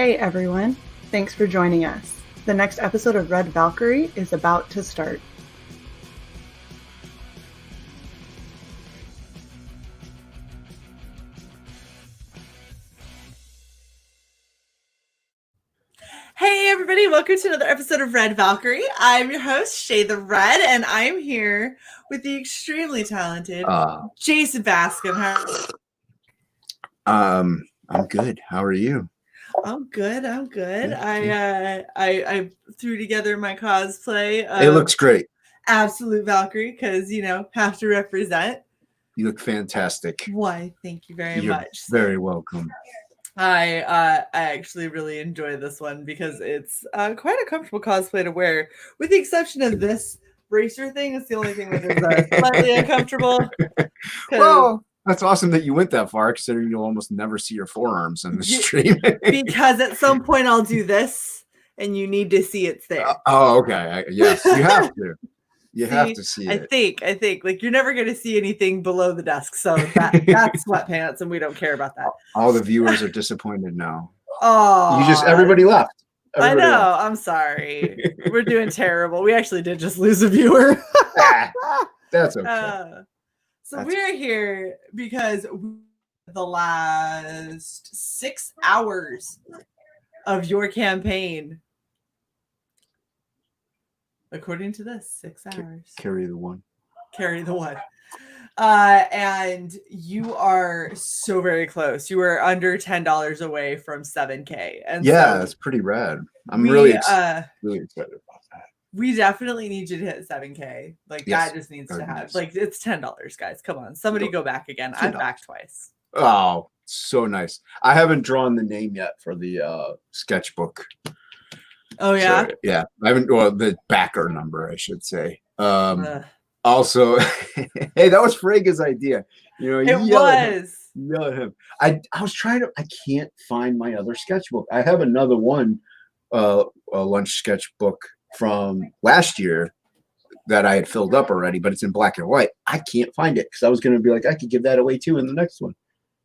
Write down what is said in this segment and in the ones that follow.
Hey everyone, thanks for joining us. The next episode of Red Valkyrie is about to start. Hey everybody, welcome to another episode of Red Valkyrie. I'm your host, Shae the Red, and I'm here with the extremely talented Jason Bascom. I'm good. How are you? I'm good. Yeah. I threw together my cosplay. It looks great. Absolute Valkyrie, because have to represent. You look fantastic. Why? Thank you very You're much. very welcome. I actually really enjoy this one because it's quite a comfortable cosplay to wear, with the exception of this bracer thing. It's the only thing that is slightly uncomfortable. Well, that's awesome that you went that far, considering you'll almost never see your forearms on the stream. Because at some point I'll do this, and you need to see it's there. Okay. Yes, you have to. You have to see it. I think like you're never going to see anything below the desk, so that's sweatpants, and we don't care about that. All the viewers are disappointed now. Oh, everybody left. Everybody I know. left. I'm sorry. We're doing terrible. We actually did just lose a viewer. That's okay. So we're here because the last 6 hours of your campaign. According to this, 6 hours. Carry the one. And you are so very close. You are under $10 away from 7K. And yeah, that's pretty rad. I'm really excited about that. We definitely need you to hit 7K. Like, yes, that just needs to have, like, it's $10, guys. Come on. Somebody go back again. I'm back twice. Oh, so nice. I haven't drawn the name yet for the sketchbook. Oh, yeah? So, yeah. I haven't, well, the backer number, I should say. Also, hey, that was Frega's idea. It was. Yell at him. I was trying to, I can't find my other sketchbook. I have another one, a lunch sketchbook from last year that I had filled up already, but it's in black and white. I can't find it because I was going to be like, I could give that away too in the next one.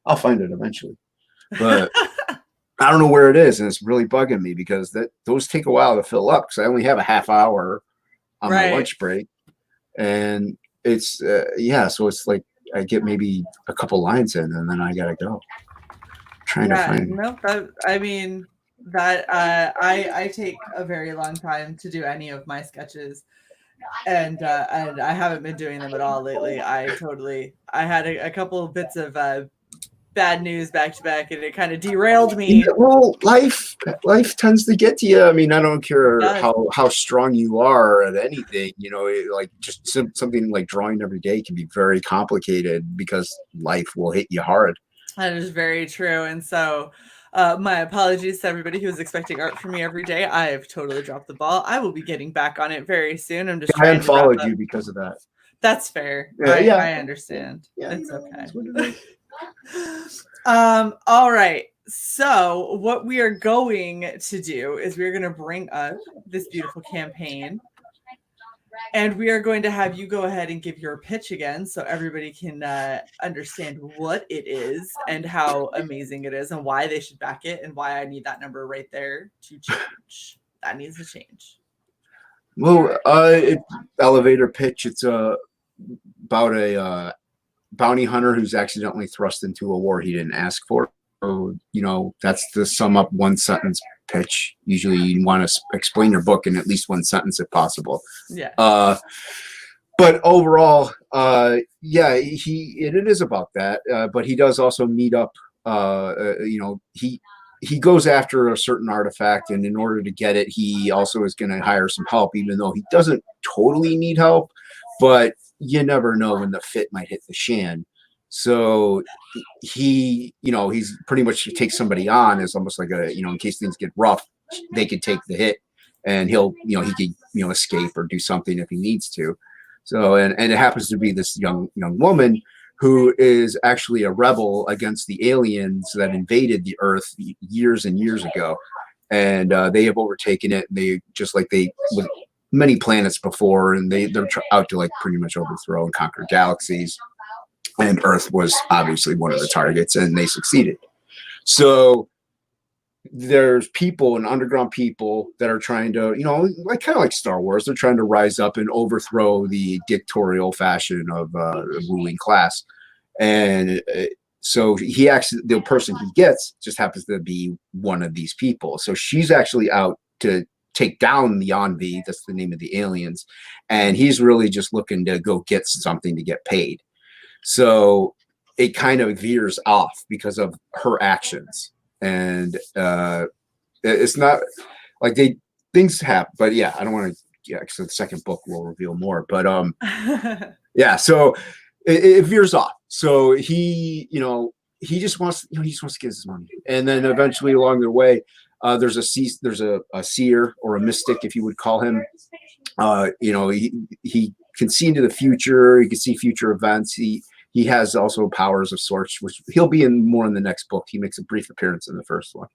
I'll find it eventually. But I don't know where it is, and it's really bugging me because those take a while to fill up because I only have a half hour on my lunch break. And it's so it's like I get maybe a couple lines in, and then I gotta go. Trying to find. Nope. I take a very long time to do any of my sketches, and I haven't been doing them at all lately. I had a couple of bits of bad news back to back, and it kind of derailed me. Yeah, well, life tends to get to you. I mean, I don't care how strong you are at anything. Like just something like drawing every day can be very complicated because life will hit you hard. That is very true. And so my apologies to everybody who was expecting art from me every day. I have totally dropped the ball. I will be getting back on it very soon. I'm just trying to unfollowed you because of that. That's fair. I understand. Yeah, it's okay. All right. So what we are going to do is we're going to bring up this beautiful campaign, and we are going to have you go ahead and give your pitch again so everybody can understand what it is and how amazing it is and why they should back it and why I need that number right there to change. That needs to change. Well, elevator pitch. It's about a bounty hunter who's accidentally thrust into a war he didn't ask for. So, that's to sum up one sentence pitch. Usually you want to explain your book in at least one sentence if possible. Yeah. But overall, it is about that. But he does also meet up, he goes after a certain artifact, and in order to get it, he also is going to hire some help, even though he doesn't totally need help, but you never know when the fit might hit the shan. So he's pretty much takes somebody on as almost like in case things get rough, they could take the hit, and he could escape or do something if he needs to. So and it happens to be this young woman who is actually a rebel against the aliens that invaded the Earth years and years ago, and they have overtaken it. They with many planets before, and they're out to pretty much overthrow and conquer galaxies, and Earth was obviously one of the targets, and they succeeded. So there's people and underground people that are trying to, like kind of like Star Wars, they're trying to rise up and overthrow the dictatorial fashion of the ruling class. And so he actually, the person he gets just happens to be one of these people. So she's actually out to take down the Envy. That's the name of the aliens. And he's really just looking to go get something to get paid. So it kind of veers off because of her actions. And it's not like things happen, but yeah, I don't want to, because the second book will reveal more, but yeah, so it veers off. So he just wants, he just wants to get his money. And then eventually along the way, there's a seer or a mystic, if you would call him. He can see into the future. He can see future events. He has also powers of sorts, which he'll be in more in the next book. He makes a brief appearance in the first one.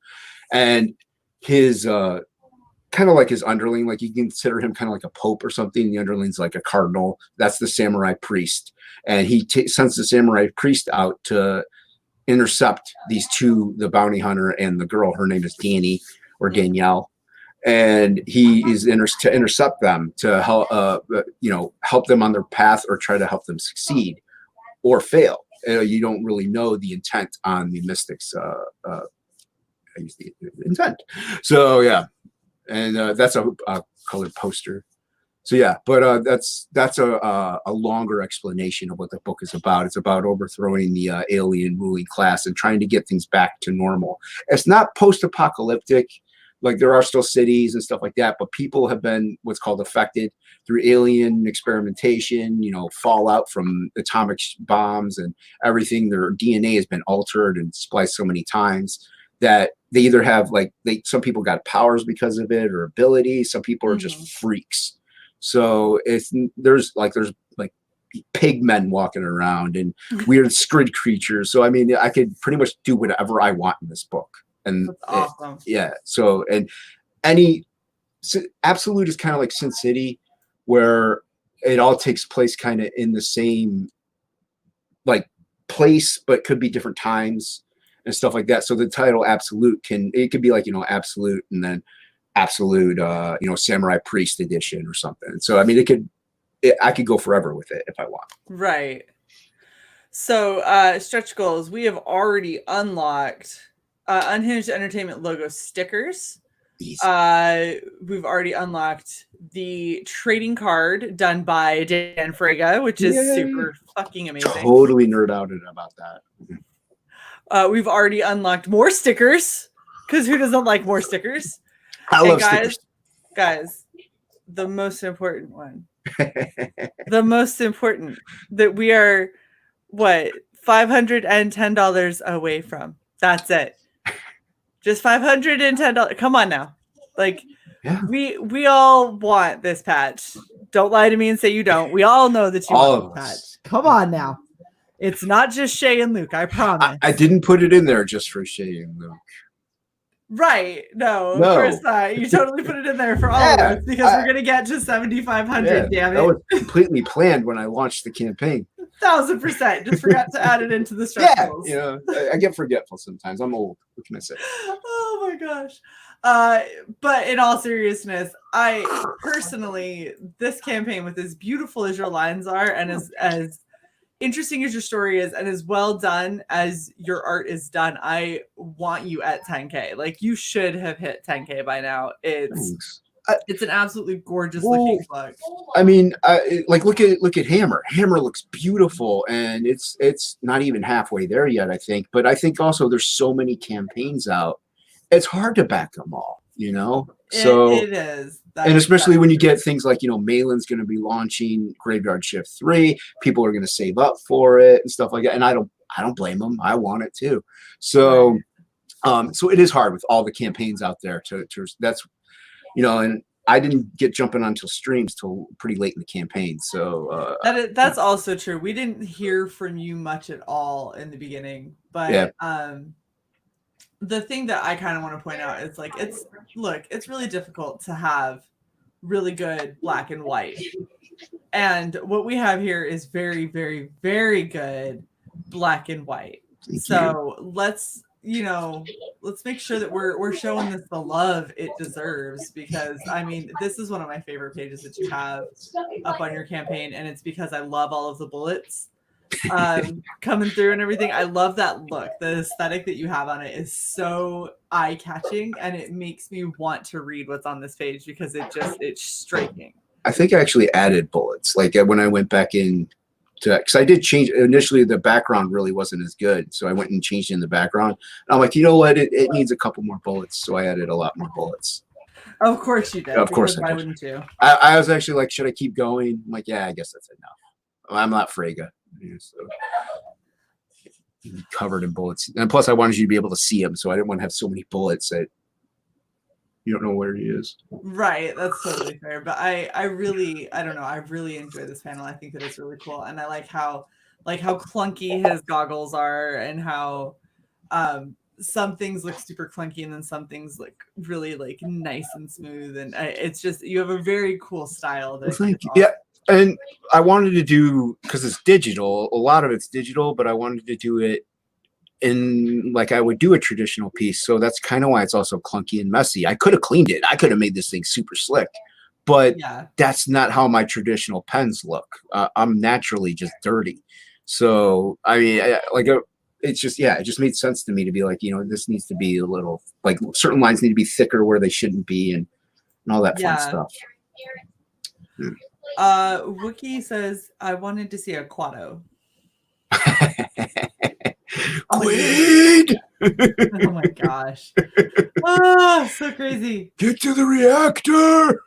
And his kind of like his underling, like you can consider him kind of like a pope or something. The underling's like a cardinal. That's the samurai priest. And he sends the samurai priest out to intercept these two, the bounty hunter and the girl. Her name is Danny or Danielle. And he is to intercept them, to help them on their path or try to help them succeed or fail. You don't really know the intent on the mystics. I use the intent. So yeah, and that's a colored poster. So yeah, but that's a longer explanation of what the book is about. It's about overthrowing the alien ruling class and trying to get things back to normal. It's not post-apocalyptic. Like there are still cities and stuff like that, but people have been what's called affected through alien experimentation, fallout from atomic bombs and everything. Their DNA has been altered and spliced so many times that they either have some people got powers because of it or abilities. Some people are just freaks. So there's pig men walking around and weird squid creatures. So I mean, I could pretty much do whatever I want in this book. And that's awesome. So Absolute is kind of like Sin City, where it all takes place kind of in the same place, but could be different times and stuff like that. So the title Absolute could be like, Absolute and then Absolute, Samurai Priest edition or something. So I mean, I could go forever with it if I want. Right. So stretch goals. We have already unlocked Unhinged Entertainment logo stickers. We've already unlocked the trading card done by Dan Frega, which is super fucking amazing. Totally nerd out about that. We've already unlocked more stickers, because who doesn't like more stickers? I love stickers. Guys, the most important one. The most important that we are $510 away from. That's it. Just $510. Come on now. We all want this patch. Don't lie to me and say you don't. We all know that you want this patch. Come on now. It's not just Shae and Luke, I promise. I didn't put it in there just for Shae and Luke. Right. No, of course not. You totally put it in there for all of us because we're going to get to 7,500, damn it. That was completely planned when I launched the campaign. 1,000%. Just forgot to add it into the struggles. I get forgetful sometimes. I'm old. What can I say? Oh my gosh. But in all seriousness, I personally, this campaign, with as beautiful as your lines are and as interesting as your story is and as well done as your art is done, I want you at 10K. You should have hit 10K by now. It's an absolutely gorgeous looking book. I mean, look at Hammer. Hammer looks beautiful, and it's not even halfway there yet, I think. But I think also there's so many campaigns out. It's hard to back them all, So it is. And especially when you get things like, Malin's going to be launching Graveyard Shift 3. People are going to save up for it and stuff like that. And I don't blame them. I want it too. So, so it is hard with all the campaigns out there to that's, and I didn't get jumping onto streams till pretty late in the campaign. So that's also true. We didn't hear from you much at all in the beginning, but the thing that I kind of want to point out is it's really difficult to have really good black and white. And what we have here is very, very, very good black and white. So let's let's make sure that we're showing this the love it deserves, because I mean, this is one of my favorite pages that you have up on your campaign, and it's because I love all of the bullets coming through and everything. I love that look. The aesthetic that you have on it is so eye-catching, and it makes me want to read what's on this page because it's striking. I think I actually added bullets. Like when I went back in to, because I did change initially, the background really wasn't as good, so I went and changed in the background. And I'm like, you know what? It needs a couple more bullets, so I added a lot more bullets. Of course you did. Of course I did. Why wouldn't you? I was actually like, should I keep going? I'm like, yeah, I guess that's enough. I'm not Frege. So covered in bullets, and plus I wanted you to be able to see him, so I didn't want to have so many bullets that you don't know where he is. Right, that's totally fair. But I really enjoy this panel. I think that it's really cool, and I like how clunky his goggles are, and how some things look super clunky, and then some things look really like nice and smooth, and it's just, you have a very cool style. Well, thank you. Yeah. And I wanted to do, because it's digital, a lot of it's digital, but I wanted to do it in like I would do a traditional piece. So that's kind of why it's also clunky and messy. I could have cleaned it. I could have made this thing super slick, but that's not how my traditional pens look. I'm naturally just dirty. So, I mean, it's just, it just made sense to me to be like, this needs to be a little, like certain lines need to be thicker where they shouldn't be, and all that fun stuff. Yeah. Wookie says, I wanted to see a Quado. Quaid! Oh my gosh. Oh, so crazy. Get to the reactor!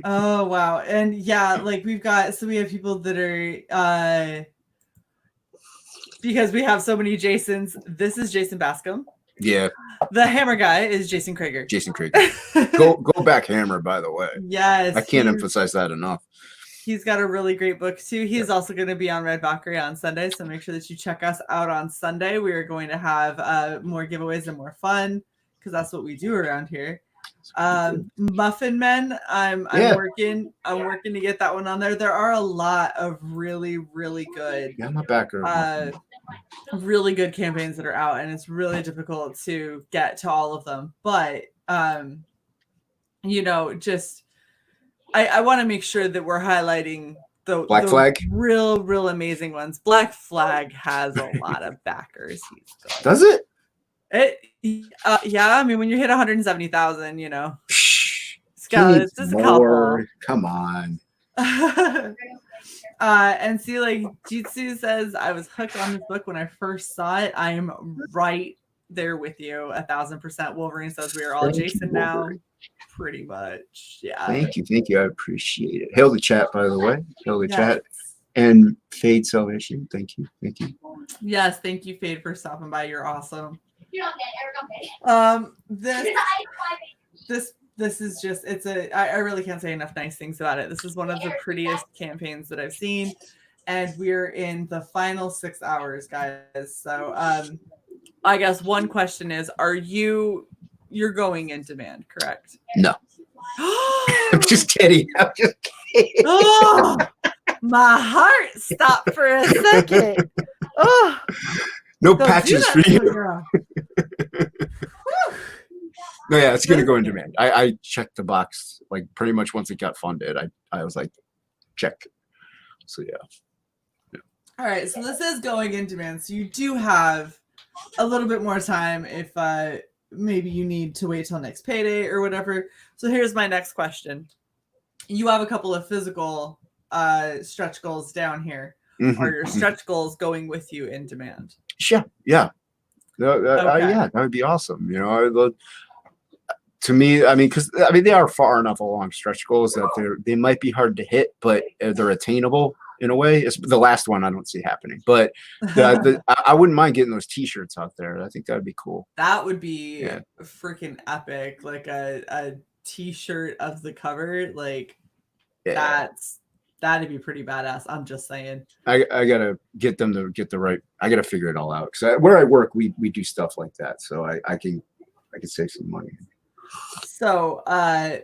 Oh, wow. And yeah, like we have people that are, because we have so many Jasons. This is Jason Bascom. Yeah. The hammer guy is Jason Krager. Jason Krager. Go back hammer, by the way. Yes. I can't emphasize that enough. He's got a really great book too. He's also going to be on Red Valkyrie on Sunday, so make sure that you check us out on Sunday. We are going to have more giveaways and more fun, because that's what we do around here. Muffin Men, I'm working to get that one on there. There are a lot of really, really good my backer. Really good campaigns that are out, and it's really difficult to get to all of them. But just I want to make sure that we're highlighting the Black Flag, real amazing ones. Black Flag has a lot of backers. Does it? Yeah. I mean, when you hit 170,000, it's just a couple. Come on. And see, like Jitsu says, I was hooked on this book when I first saw it. I am right there with you, 1,000%. Wolverine says we are all Jason now. Pretty much, yeah. Thank you. I appreciate it. Hail the chat, by the way. Hail the chat. And Fade Salvation. Thank you. Yes, thank you, Fade, for stopping by. You're awesome. This is just, I really can't say enough nice things about it. This is one of the prettiest campaigns that I've seen, and we're in the final 6 hours, guys. So I guess one question is, you're going in demand, correct? No. I'm just kidding. Oh, my heart stopped for a second. Oh, no patches for you. No, yeah, it's going to go in demand. I checked the box, like pretty much once it got funded. I was like, check. So, yeah. All right. So this is going in demand. So you do have a little bit more time if maybe you need to wait till next payday or whatever. So here's my next question. You have a couple of physical stretch goals down here. Mm-hmm. Are your stretch goals going with you in demand? Sure. Yeah. That would be awesome. To me, I mean, because they are far enough along stretch goals that they might be hard to hit, but they're attainable in a way. It's the last one I don't see happening, but I wouldn't mind getting those T-shirts out there. I think that would be cool. That would be freaking epic, like a T-shirt of the cover, like that'd be pretty badass. I'm just saying. I gotta get them to get the right. I gotta figure it all out, because where I work, we do stuff like that, so I can save some money. So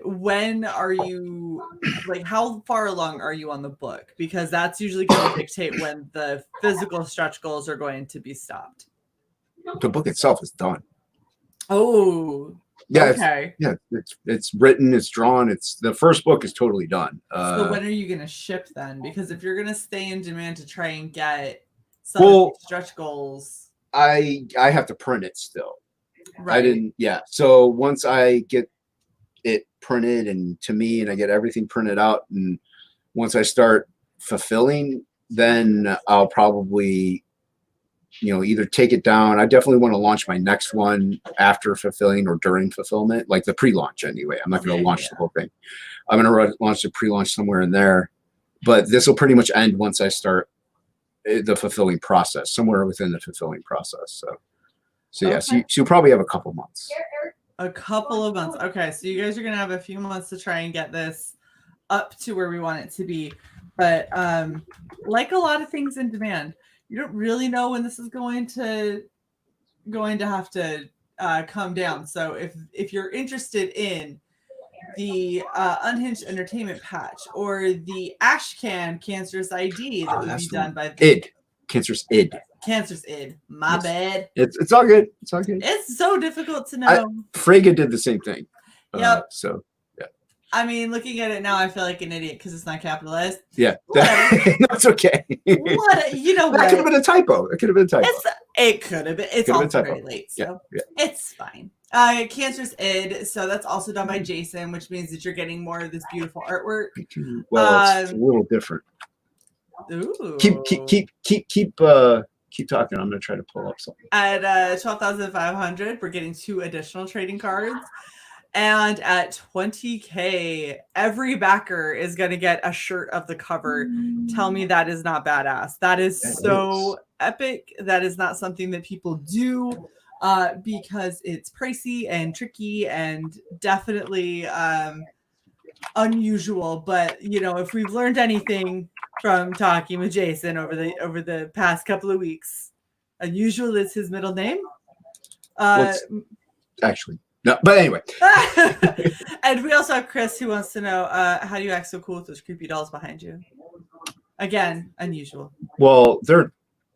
when are you, like, how far along are you on the book? Because that's usually going to dictate when the physical stretch goals are going to be stopped. the book itself is done. Oh, Yeah, okay. it's written, it's drawn. It's the first book is totally done. So when are you gonna ship then? Because if you're gonna stay in demand to try and get some of these stretch goals, I have to print it still. right? I didn't. Yeah. So once I get it printed and to me, and I get everything printed out, and once I start fulfilling, then I'll probably, either take it down. I definitely want to launch my next one after fulfilling or during fulfillment, like the pre-launch anyway. I'm not going to launch the whole thing. I'm going to launch the pre-launch somewhere in there, but this will pretty much end once I start the fulfilling process, somewhere within the fulfilling process. So yeah, so you'll probably have a couple months. A couple of months. Okay, so you guys are going to have a few months to try and get this up to where we want it to be. But like a lot of things in demand, you don't really know when this is going to have to come down. So if you're interested in the Unhinged Entertainment patch or the Ashcan Cancerous ID that would be done by the id Cancerous id. Cancerous id. My bad. It's all good. It's all good. It's so difficult to know. Frege did the same thing. Yep. So yeah. I mean, looking at it now, I feel like an idiot because it's not capitalized. Yeah. That's okay. What that could have been a typo. It could have been a typo. It could have been. It's also very late, so it's fine. Cancerous id. So that's also done by Jason, which means that you're getting more of this beautiful artwork. Well, it's a little different. Ooh. Keep talking. I'm going to try to pull up something. At 12,500, we're getting 2 additional trading cards. And at 20K, every backer is going to get a shirt of the cover. Tell me that is not badass. That is epic. That is not something that people do because it's pricey and tricky and definitely unusual. But, if we've learned anything from talking with Jason over the past couple of weeks, unusual is his middle name. Actually, no, but anyway. And we also have Chris who wants to know how do you act so cool with those creepy dolls behind you? Again, unusual. Well,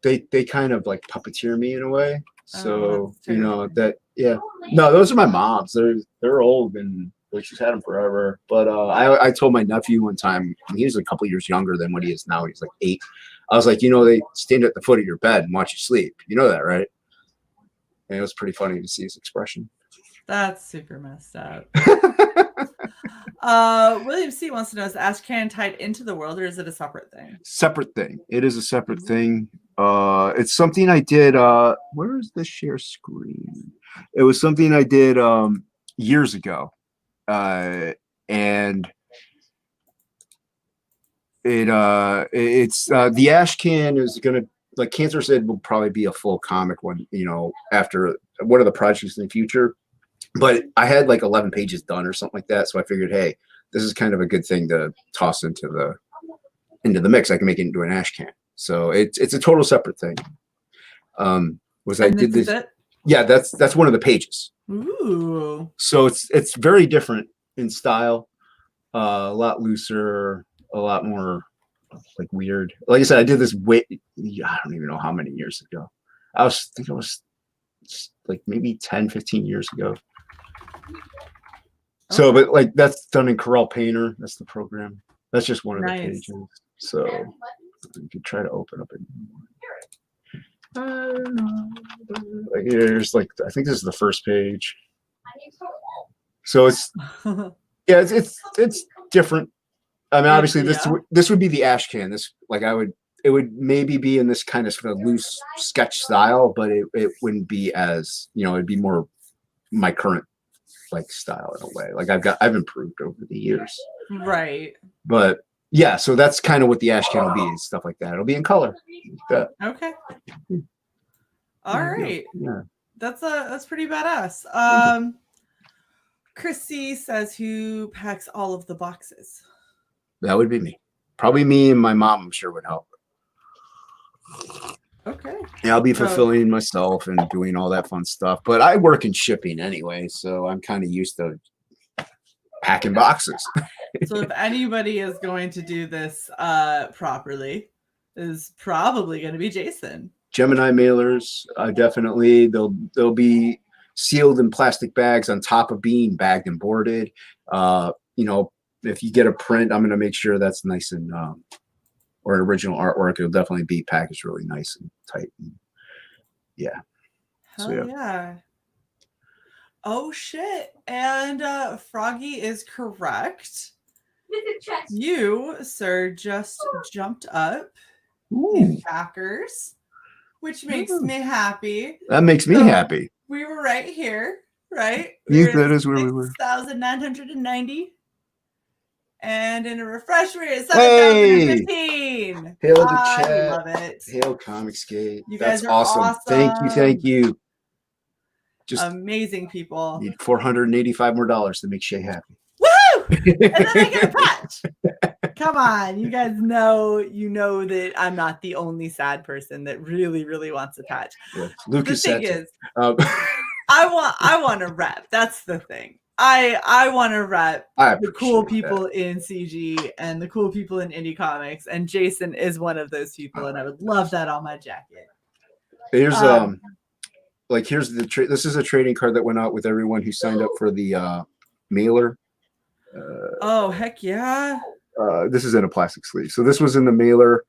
they kind of like puppeteer me in a way. So No, those are my mom's. They're old and she's had them forever. But I told my nephew one time, he was a couple years younger than what he is now. He's like 8. I was like, they stand at the foot of your bed and watch you sleep. You know that, right? And it was pretty funny to see his expression. That's super messed up. William C wants to know, is Ashcan tied into the world or is it a separate thing? Separate thing. It is a separate thing. It's something I did. Where is the share screen? It was something I did years ago. And it's the Ashcan is gonna, like Cancerous id will probably be a full comic one, after one of the projects in the future. But I had like 11 pages done or something like that, so I figured, hey, this is kind of a good thing to toss into the mix. I can make it into an Ashcan, so it's a total separate thing. I did this? Yeah, that's one of the pages. Ooh. So it's very different in style, a lot looser, a lot more like weird. Like I said, I did this I don't even know how many years ago. I think it was like maybe 10, 15 years ago. So, but like that's done in Corel Painter. That's the program. That's just one of the pages. So you could try to open up it. Like here's like, I think this is the first page. So it's it's different. I mean, obviously this would be the Ashcan. It would maybe be in this kind of sort of loose sketch style, but it wouldn't be as, it'd be more my current like style in a way. Like I've improved over the years. Right. But yeah, so that's kind of what the Ashcan will be, and stuff like that. It'll be in color. Like okay. All right. Yeah. That's pretty badass. Chrissy says, who packs all of the boxes? That would be me. Probably me and my mom, I'm sure, would help. Okay. Yeah, I'll be fulfilling myself and doing all that fun stuff. But I work in shipping anyway, so I'm kind of used to packing boxes. So if anybody is going to do this properly, is probably going to be Jason. Gemini mailers, definitely. They'll be sealed in plastic bags on top of being bagged and boarded. If you get a print, I'm going to make sure that's nice and or an original artwork. It'll definitely be packaged really nice and tight. And, yeah. Hell yeah. Oh shit. And Froggy is correct. You, sir, just jumped up in Packers, which makes me happy. That makes me happy. We were right here, right? That is where we were. 6,990. And in a refresh, we're at 7,015. Hail the chat. I love it. Hail Comicsgate. You That's guys are awesome. Thank you. Just amazing people. Need $485 more to make Shae happy. Woo! And then I get a patch. Come on, you guys know that I'm not the only sad person that really, really wants a patch. Yeah. Lucas the thing is, I want to rep. That's the thing. I want to rep the cool people in CG and the cool people in indie comics, and Jason is one of those people, and I would love that on my jacket. Here's here's this is a trading card that went out with everyone who signed up for the mailer. Oh heck yeah! This is in a plastic sleeve. So this was in the mailer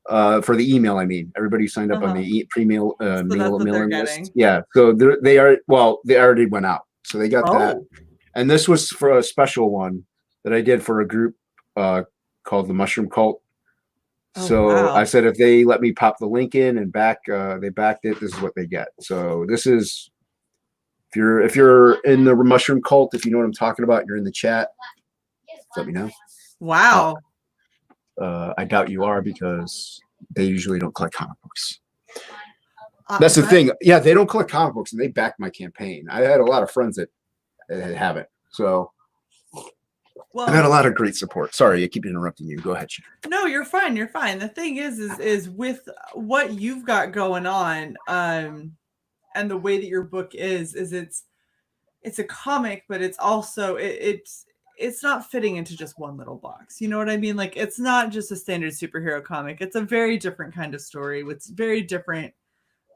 for the email. I mean, everybody who signed up on the pre-mail mailing list. Yeah. So they already went out. So they got that. And this was for a special one that I did for a group called the Mushroom Cult. I said if they let me pop the link in and they backed it, this is what they get. So this is if you're in the Mushroom Cult, if you know what I'm talking about, you're in the chat. Let me know. Wow. I doubt you are because they usually don't collect comic books. That's the thing. Yeah, they don't collect comic books and they backed my campaign. I had a lot of friends that haven't. So I've had a lot of great support. Sorry, I keep interrupting you. Go ahead, Shae. No, you're fine. You're fine. The thing is with what you've got going on, and the way that your book is it's a comic, but it's also it's not fitting into just one little box. You know what I mean? Like it's not just a standard superhero comic. It's a very different kind of story with very different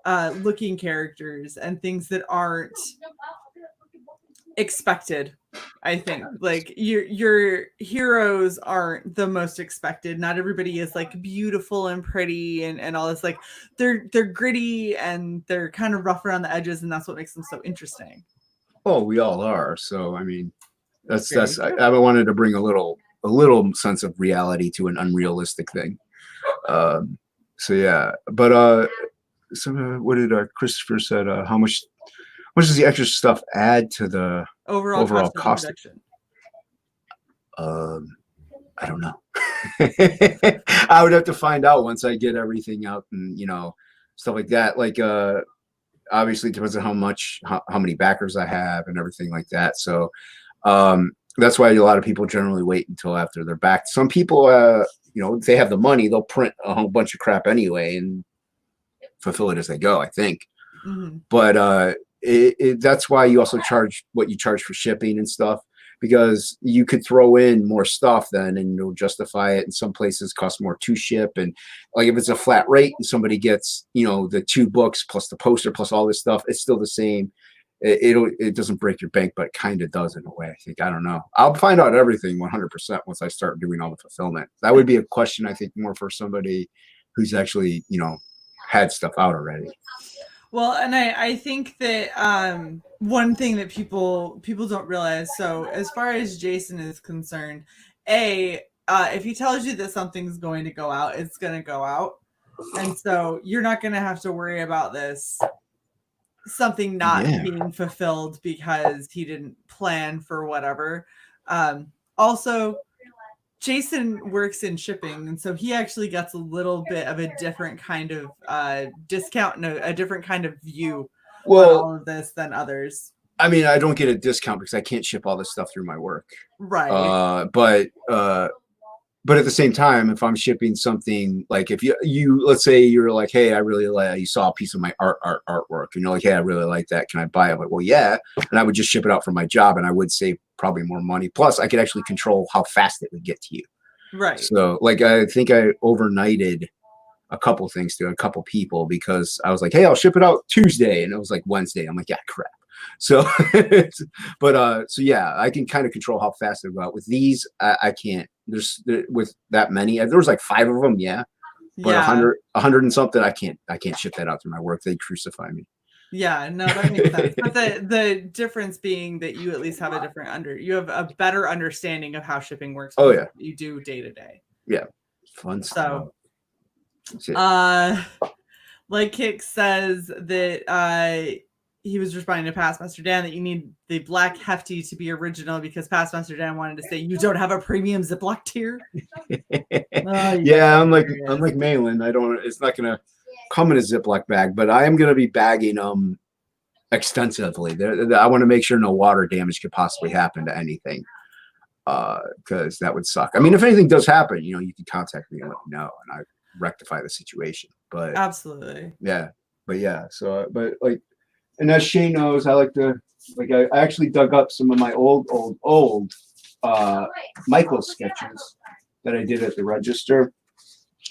looking characters and things that aren't expected. I think like your heroes aren't the most expected. Not everybody is like beautiful and pretty and all this. Like they're gritty and they're kind of rough around the edges, and that's what makes them so interesting. Oh, we all are. So I mean, that's I wanted to bring a little sense of reality to an unrealistic thing. So yeah, but what did Christopher said? How much does the extra stuff add to the overall cost? I don't know. I would have to find out once I get everything out and stuff like that. Like obviously it depends on how many backers I have and everything like that. So that's why a lot of people generally wait until after they're backed. Some people if they have the money, they'll print a whole bunch of crap anyway and fulfill it as they go, I think. Mm-hmm. But that's why you also charge what you charge for shipping and stuff, because you could throw in more stuff then and you'll justify it. And some places cost more to ship. And like if it's a flat rate and somebody gets, the 2 books plus the poster plus all this stuff, it's still the same. It doesn't break your bank, but it kind of does in a way. I think. I don't know. I'll find out everything 100% once I start doing all the fulfillment. That would be a question, I think, more for somebody who's actually, had stuff out already. Well, and I think that one thing that people don't realize, so as far as Jason is concerned, if he tells you that something's going to go out, it's going to go out. And so you're not going to have to worry about something not being fulfilled because he didn't plan for whatever. Also, Jason works in shipping, and so he actually gets a little bit of a different kind of discount and a different kind of view on all of this than others. I mean, I don't get a discount because I can't ship all this stuff through my work. Right. But at the same time, if I'm shipping something, like if you let's say you're like, hey, I really like, you saw a piece of my artwork, and you're like, hey, I really like that. Can I buy it? I'm like, well, yeah. And I would just ship it out for my job, and I would save probably more money. Plus, I could actually control how fast it would get to you. Right. So, like, I think I overnighted a couple things to a couple people because I was like, hey, I'll ship it out Tuesday, and it was like Wednesday. I'm like, yeah, crap. So, so yeah, I can kind of control how fast they go out. With these, I can't. With that many. There was like 5 of them, yeah. But 100 and something, I can't ship that out to my work. They'd crucify me. Yeah, no, that makes sense. But the difference being that you at least have you have a better understanding of how shipping works. Oh yeah, you do day to day. Yeah, fun stuff. Like Kick says that he was responding to Past Master Dan that you need the black hefty to be original because Past Master Dan wanted to say you don't have a premium Ziploc tier. Yeah, I'm like Malin. It's not gonna come in a Ziploc bag, but I am gonna be bagging them extensively. I want to make sure no water damage could possibly happen to anything, because that would suck. I mean, if anything does happen, you can contact me and let me know, and I rectify the situation. But absolutely, yeah. But yeah, so but like, and as Shae knows, I like to I actually dug up some of my old Michael sketches that I did at the register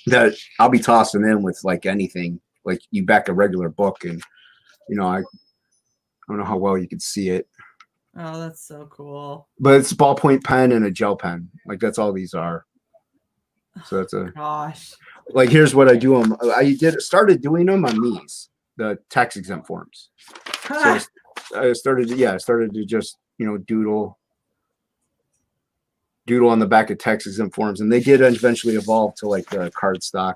that I'll be tossing in with like anything. Like you back a regular book, and I don't know how well you can see it. Oh, that's so cool. But it's a ballpoint pen and a gel pen. Like that's all these are. So that's gosh. Like here's what I do them. I started doing them on these, the tax exempt forms. So I started to just doodle on the back of tax exempt forms, and they did eventually evolve to like the cardstock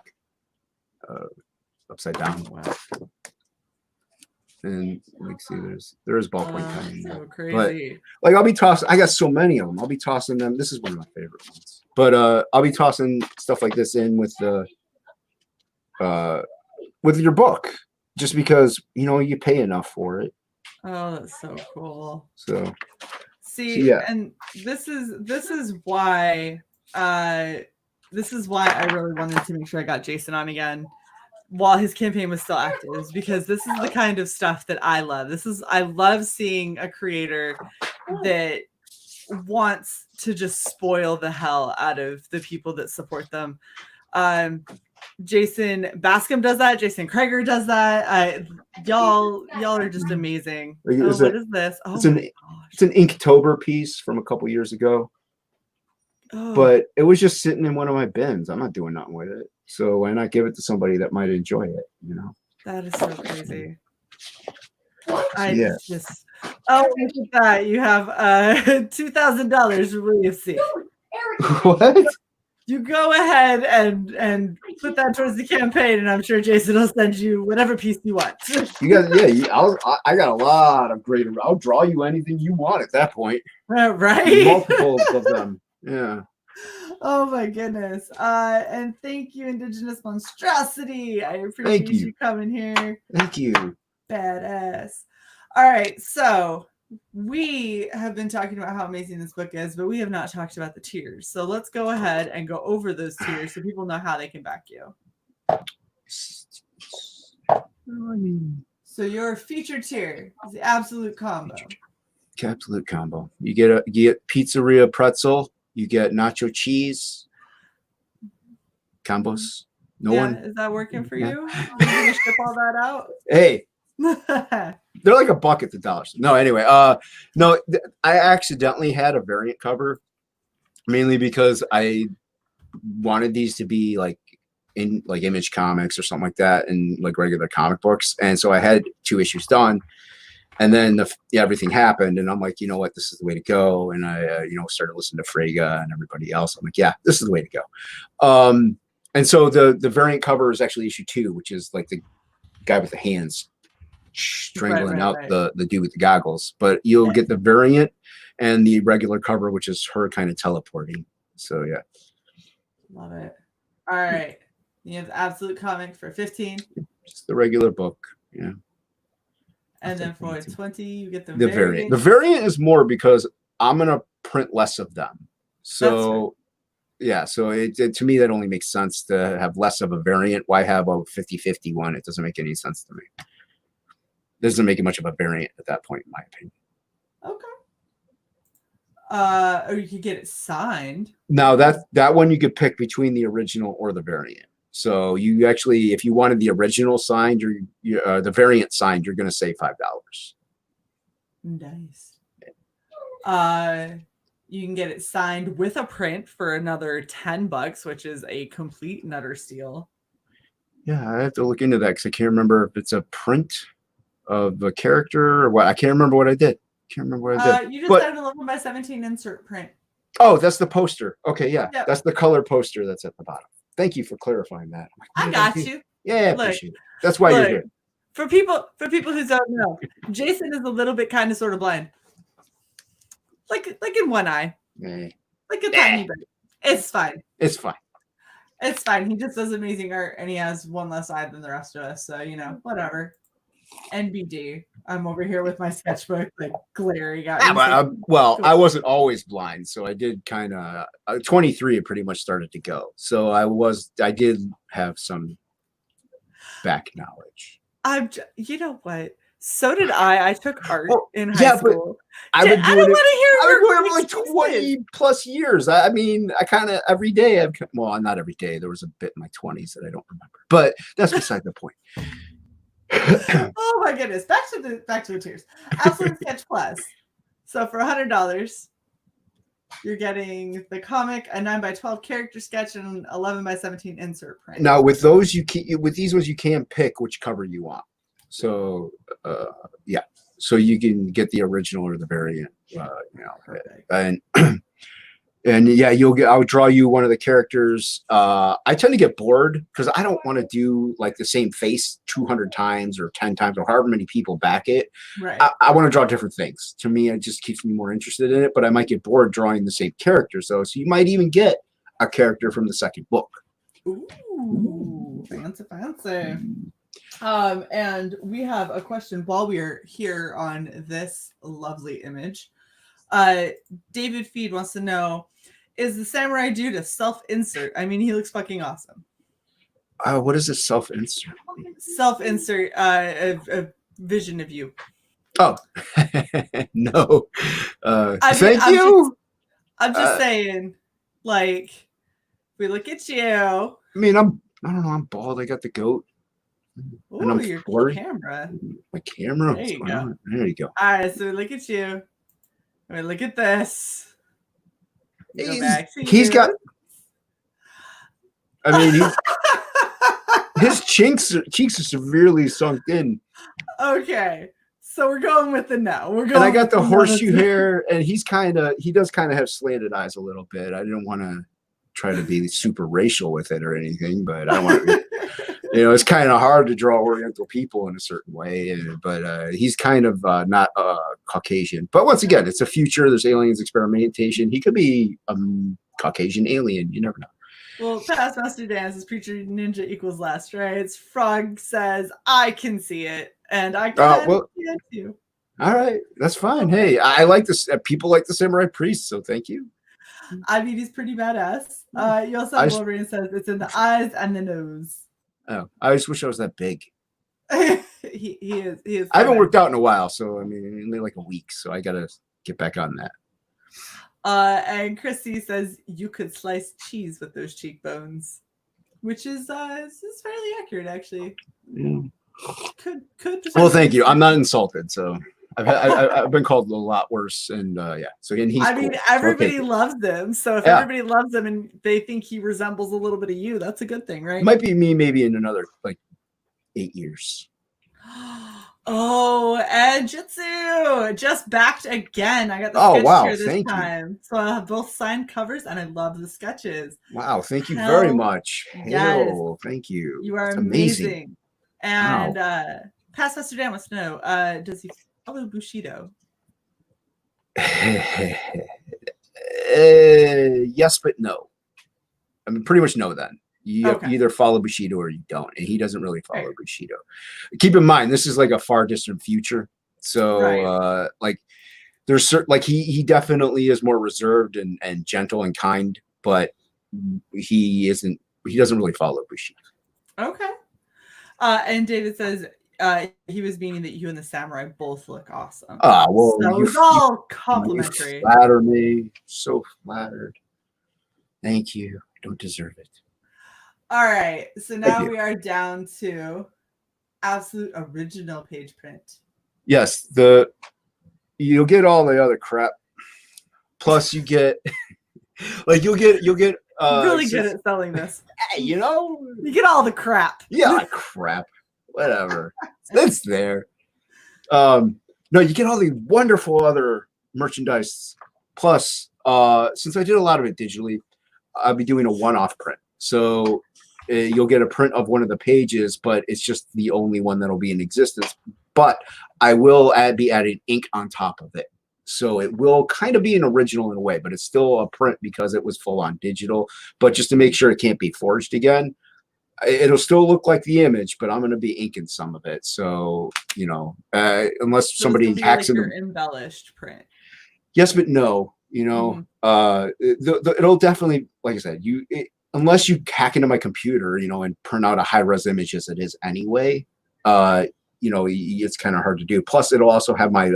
upside down. Wow. And like see, there's ballpoint pen in there. So crazy. But like I'll be tossing. I got so many of them. I'll be tossing them. This is one of my favorite ones. But I'll be tossing stuff like this in with the with your book, just because you pay enough for it. Oh, that's so cool. So yeah. And this is why I really wanted to make sure I got Jason on again while his campaign was still active, is because this is the kind of stuff that I love. I love seeing a creator that wants to just spoil the hell out of the people that support them. Jason Bascom does that. Jason Kreger does that. Y'all are just amazing. What is this? Oh, it's an Inktober piece from a couple years ago. Oh. But it was just sitting in one of my bins. I'm not doing nothing with it. So why not give it to somebody that might enjoy it? That is so crazy. Oh, look at that. You have $2,000 for William C. What? You go ahead and put that towards the campaign, and I'm sure Jason will send you whatever piece you want. You guys, I got a lot of great. I'll draw you anything you want at that point. Right? Multiples of them. Yeah. Oh my goodness. And thank you, Indigenous Monstrosity. I appreciate you coming here. Thank you. Badass. All right, so we have been talking about how amazing this book is, but we have not talked about the tiers. So let's go ahead and go over those tiers so people know how they can back you. So your featured tier is the absolute combo. Absolute combo. You get pizzeria pretzel. You get nacho cheese. Combos. Is that working for you? Are you gonna ship all that out? Hey. They're like $1 at the dollar store. No, anyway, no, I accidentally had a variant cover, mainly because I wanted these to be like in like Image Comics or something like that, and like regular comic books, and so I had 2 issues done, and then everything happened, and I'm like, you know what, this is the way to go, and I started listening to Frege and everybody else. I'm like, yeah, this is the way to go. And so the variant cover is actually issue 2, which is like the guy with the hands strangling out the dude with the goggles, but you'll get the variant and the regular cover, which is her kind of teleporting. So yeah, love it. All right, you have the absolute comic for 15, just the regular book. Yeah, and then for 20 you get the variant. The variant is more because I'm gonna print less of them, so yeah, so it to me that only makes sense to have less of a variant. Why have a 50-50 one? It doesn't make any sense to me. Doesn't make it much of a variant at that point, in my opinion. Okay. Or you could get it signed. Now that one you could pick between the original or the variant. So you actually, if you wanted the original signed, the variant signed, you're going to save $5. Nice. You can get it signed with a print for another $10, which is a complete nutter steal. Yeah, I have to look into that because I can't remember if it's a print of a character or what. I can't remember what I did. Can't remember what I did. You just got an 11x17 insert print. Oh, that's the poster. Okay, yeah. Yep. That's the color poster that's at the bottom. Thank you for clarifying that. I got you. Yeah, I appreciate it. That's why you're here. For people who don't know, Jason is a little bit kind of sort of blind. Like in one eye. Like a tiny bit. It's fine. It's fine. It's fine. He just does amazing art and he has one less eye than the rest of us. So, whatever. NBD. I'm over here with my sketchbook, like glaring at me. I wasn't always blind, so I did kind of 23 it pretty much started to go. So I did have some back knowledge. You know what? So did I. I took art in high school. I've been doing it like 20 plus years. I mean, I kind of every day. Not every day. There was a bit in my 20s that I don't remember, but that's beside the point. Oh my goodness! Back to the tiers. Absolute Sketch Plus. So for $100, you're getting the comic, a 9x12 character sketch, and an 11x17 insert print. Now with those, with these ones, you can pick which cover you want. So yeah, so you can get the original or the variant. And yeah, I'll draw you one of the characters. I tend to get bored because I don't want to do like the same face 200 times or 10 times or however many people back it. Right. I want to draw different things. To me, it just keeps me more interested in it, but I might get bored drawing the same characters though. So you might even get a character from the second book. Ooh, fancy. And we have a question while we're here on this lovely image. David Feed wants to know, is the samurai dude a self-insert? I mean, he looks fucking awesome. What is a self-insert? Self-insert, a vision of you. Oh, no. Thank you. I'm just saying, like, we look at you. I mean, I don't know. I'm bald. I got the goat. Ooh, and I'm your 40. camera. My camera. There you go. There you go. All right, so look at you. All right, look at this. He's got. I mean, his cheeks are severely sunk in. Okay, so we're going with the no. And I got the horseshoe hair, and he does kind of have slanted eyes a little bit. I didn't want to try to be super racial with it or anything, but I want to. It's kind of hard to draw Oriental people in a certain way, but he's kind of not Caucasian. But once again, it's a future. There's aliens experimentation. He could be a Caucasian alien. You never know. Well, past Master Dance is Preacher Ninja equals last, right? Frog says, I can see it, and I can see it too. All right, that's fine. Hey, I like this. People like the Samurai Priest, so thank you. I mean, he's pretty badass. You also have Wolverine says it's in the eyes and the nose. Oh, I just wish I was that big. he is. I haven't worked out in a while, so I mean, only like a week, so I gotta get back on that. And Christy says you could slice cheese with those cheekbones, which is fairly accurate, actually. Yeah. Could. Well, thank you. I'm not insulted, so I've been called a lot worse, and yeah. So and he's. Everybody loves him. So if everybody loves him and they think he resembles a little bit of you, that's a good thing, right? Might be me, maybe in another like 8 years. Oh, and Jitsu just backed again. I got the sketch here this time. So I have both signed covers, and I love the sketches. Wow, thank you very much. Yes. Thank you. You are amazing. And Past Master Dan wants to know, does he follow Bushido? Yes, but no. I mean, pretty much no then. You either follow Bushido or you don't. And he doesn't really follow Bushido. Keep in mind, this is like a far distant future. So like there's certain, like he definitely is more reserved and gentle and kind, but he doesn't really follow Bushido. Okay. And David says he was meaning that you and the samurai both look awesome. Well, so it's all complimentary. You flatter me. So flattered. Thank you. I don't deserve it. All right. So now you. we are down to absolute original page print. Yes, you'll get all the other crap. Plus, you get like you'll get Really good at selling this. hey, you know, You get all the crap. yeah, crap, whatever. It's there. No, you get all the wonderful other merchandise. Plus, since I did a lot of it digitally, I'll be doing a one-off print. So you'll get a print of one of the pages, but it's just the only one that'll be in existence. But I will be adding ink on top of it. So it will kind of be an original in a way, but it's still a print because it was full on digital. But just to make sure it can't be forged again, it'll still look like the image, but I'm going to be inking some of it. So, you know, unless So somebody it's hacks like into your embellished print. yes, but no, you know, it'll definitely, like I said, unless you hack into my computer, you know, and print out a high res image as it is anyway, you know, it's kind of hard to do. Plus, it'll also have my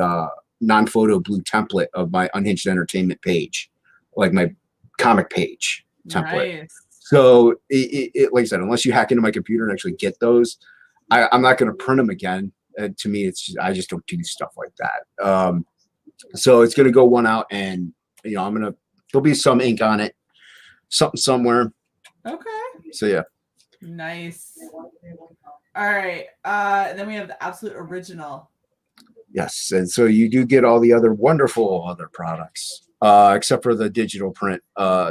non-photo blue template of my Unhinged Entertainment page, like my comic page template. Nice. So, like I said, unless you hack into my computer and actually get those, I'm not going to print them again. To me, I just don't do stuff like that. So it's going to go one out, and you know, there'll be some ink on it, something somewhere. Okay. So yeah. Nice. All right. Then we have the absolute original. Yes, and so you do get all the other wonderful other products, except for the digital print,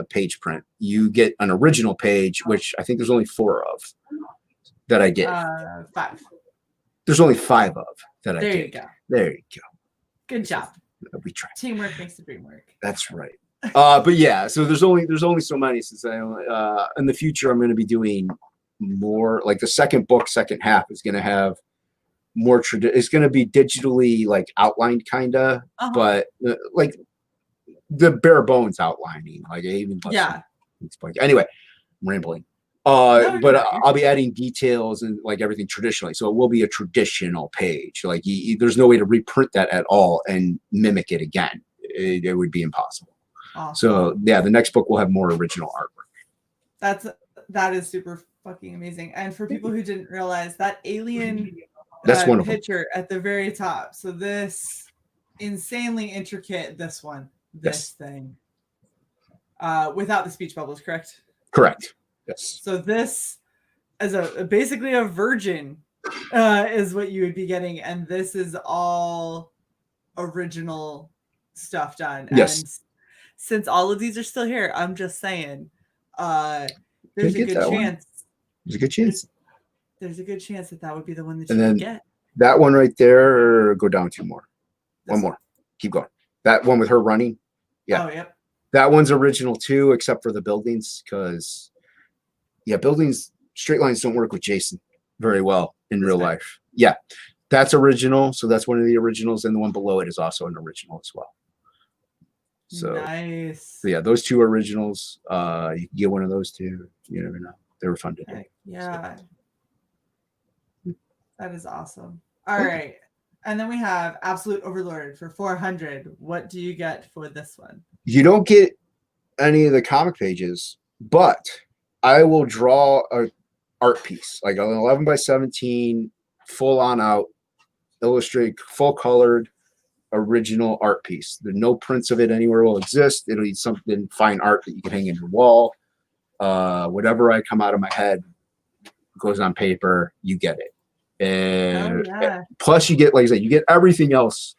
page print. You get an original page, which I think there's only 4 of that I did. 5. There's only 5 of that I did. There you go. There you go. Good job. We tried. Teamwork makes the dream work. That's right. But yeah, so there's only so many. Since in the future I'm going to be doing more. Like the second book, second half is going to have more it's going to be digitally like outlined kind of, but like the bare bones outlining. Like even anyway, I'm rambling. But I'll be adding details and like everything traditionally. So it will be a traditional page. Like there's no way to reprint that at all and mimic it again. It would be impossible. Awesome. So yeah, the next book will have more original artwork. That is super fucking amazing. And for people who didn't realize, that alien that's wonderful picture at the very top. So this insanely intricate, this thing, without the speech bubbles, correct? Correct. Yes. So this is basically a virgin is what you would be getting, and this is all original stuff done. Yes. And since all of these are still here, I'm just saying, there's a good chance. There's a good chance. There's a good chance that would be the one that you would get. That one right there, go down 2 more. One more. Keep going. That one with her running. Yeah. Oh, yep. That one's original too, except for the buildings, because buildings, straight lines don't work with Jason very well in real life. Yeah. That's original. So that's one of the originals, and the one below it is also an original as well. So nice. So yeah, those 2 originals. You can get one of those too. You never know. They were fun to do. Yeah. So. That is awesome. All right. And then we have Absolute Overlord for 400. What do you get for this one? You don't get any of the comic pages, but I will draw a art piece, like an 11 by 17, full on out, illustrate, full colored, original art piece. There's no prints of it anywhere will exist. It'll be something fine art that you can hang in your wall. Whatever I come out of my head goes on paper. You get it. And plus you get, like I said, you get everything else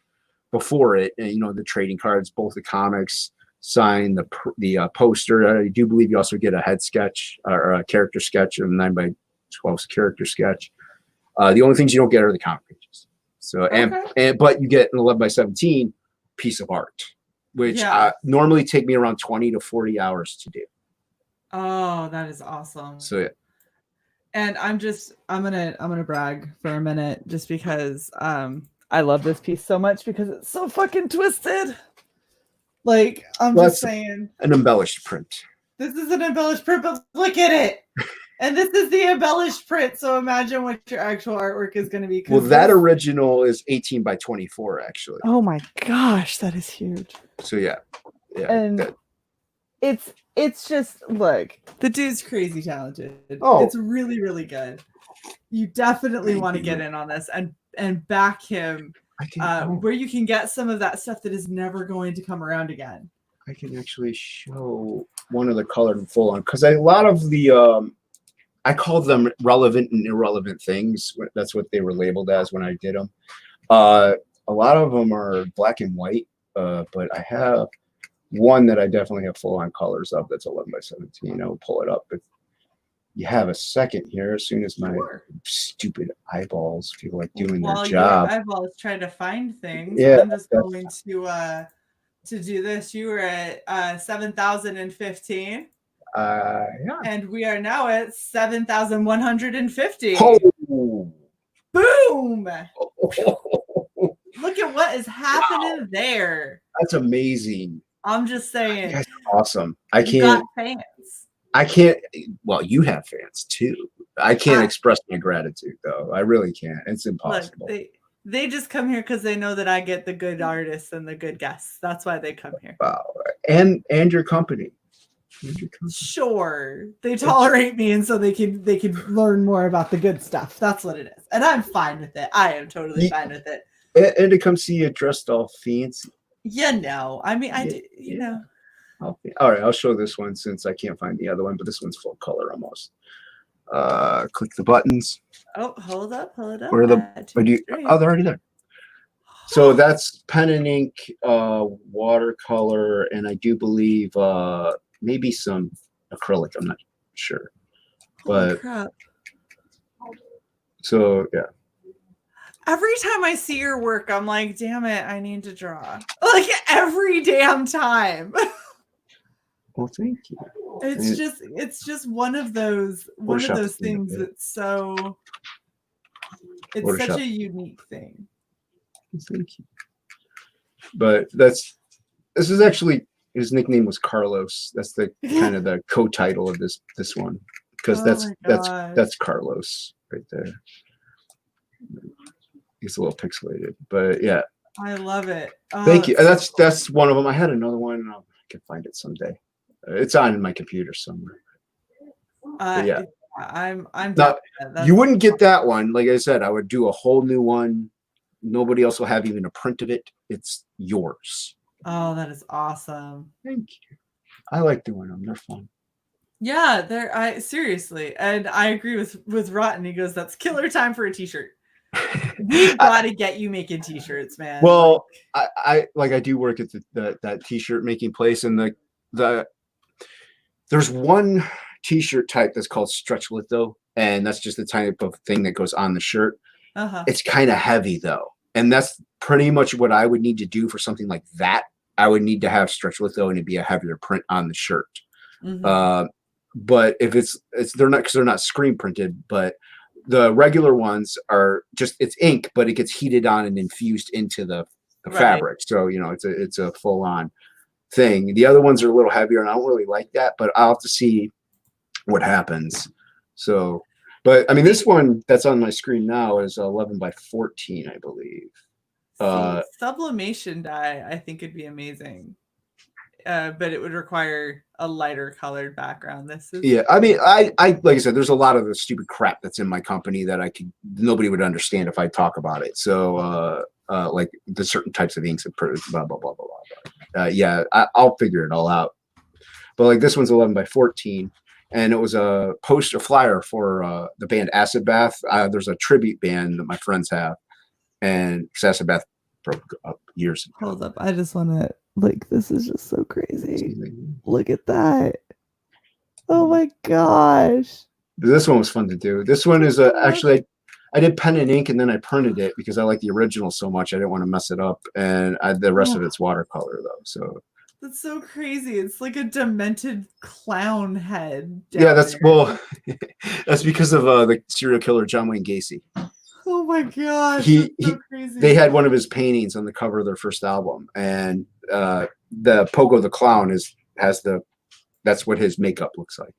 before it, and you know, the trading cards, both the comics, sign, the poster. I do believe you also get a head sketch or a character sketch, a 9 by 12 character sketch. The only things you don't get are the comic pages. So but you get an 11 by 17 piece of art, which normally take me around 20 to 40 hours to do. Oh, that is awesome. So yeah. And I'm gonna brag for a minute, just because I love this piece so much because it's so fucking twisted. Like, I'm just saying, an embellished print. This is an embellished print, but look at it. And this is the embellished print. So imagine what your actual artwork is going to be. Well, that original is 18 by 24, actually. Oh my gosh, that is huge. So yeah. And it's just look. The dude's crazy talented. Oh. It's really, really good. You definitely Thank want to you. get in on this and back him where you can get some of that stuff that is never going to come around again. I can actually show one of the colored full on because a lot of the I called them relevant and irrelevant things. That's what they were labeled as when I did them. A lot of them are black and white, but I have one that I definitely have full on colors of. That's 11 by 17. I'll pull it up if you have a second here. As soon as my stupid eyeballs feel like doing their job. Your eyeballs trying to find things. Yeah, I'm just going to do this. You were at 7,015. Yeah. And we are now at 7,150. Oh. Boom! Look at what is happening there. That's amazing. I'm just saying. You guys are awesome. I can't. You got fans. I can't. Well, you have fans too. I can't express my gratitude though. I really can't. It's impossible. Look, they just come here because they know that I get the good artists and the good guests. That's why they come here. Wow. And your company. Sure, they tolerate me, and so they can learn more about the good stuff. That's what it is, and I'm fine with it. I am totally fine with it. And to come see you dressed all fancy. I mean, you know. All right, I'll show this one since I can't find the other one, but this one's full color almost. Click the buttons. Oh, hold up. Where they're already there. So that's pen and ink, watercolor, and I do believe maybe some acrylic. I'm not sure, but so yeah. Every time I see your work, I'm like, damn it, I need to draw. Like every damn time. Well, thank you. It's just one of those things that's so. It's such a unique thing. Thank you. But this is actually. His nickname was Carlos. That's the kind of the co-title of this one, because that's Carlos right there. He's a little pixelated, but yeah. I love it. Thank you. That's one of them. I had another one. I can find it someday. It's on my computer somewhere. Yeah, I'm not. You wouldn't get that one. Like I said, I would do a whole new one. Nobody else will have even a print of it. It's yours. Oh, that is awesome. Thank you. I like doing them. They're fun. Yeah, seriously. And I agree with Rotten. He goes, that's killer time for a t-shirt. We've got to get you making t-shirts, man. Well, I do work at that t-shirt making place, and there's one t-shirt type that's called stretch litho, and that's just the type of thing that goes on the shirt. It's kind of heavy though, and that's pretty much what I would need to do for something like that. I would need to have stretch litho and it'd be a heavier print on the shirt. But if they're not screen printed, but the regular ones are just, it's ink, but it gets heated on and infused into the fabric. So, it's a full on thing. The other ones are a little heavier and I don't really like that, but I'll have to see what happens. So, but I mean, this one that's on my screen now is 11 by 14, I believe. Sublimation dye, I think it'd be amazing. But it would require a lighter colored background. I mean, I like I said, there's a lot of the stupid crap that's in my company that nobody would understand if I talk about it. So like the certain types of inks and blah blah blah blah blah. I'll figure it all out. But like this one's 11 by 14, and it was a poster flyer for the band Acid Bath. There's a tribute band that my friends have, and Acid Bath broke up years ago. Hold up, I just want to. Like, this is just so crazy. Look at that. Oh my gosh. This one was fun to do. This one is actually, I did pen and ink and then I printed it because I like the original so much. I didn't want to mess it up. And the rest of it's watercolor though. So that's so crazy. It's like a demented clown head. Yeah, that's because of the serial killer John Wayne Gacy. Oh my gosh. So crazy. They had one of his paintings on the cover of their first album, and the Pogo the Clown that's what his makeup looks like.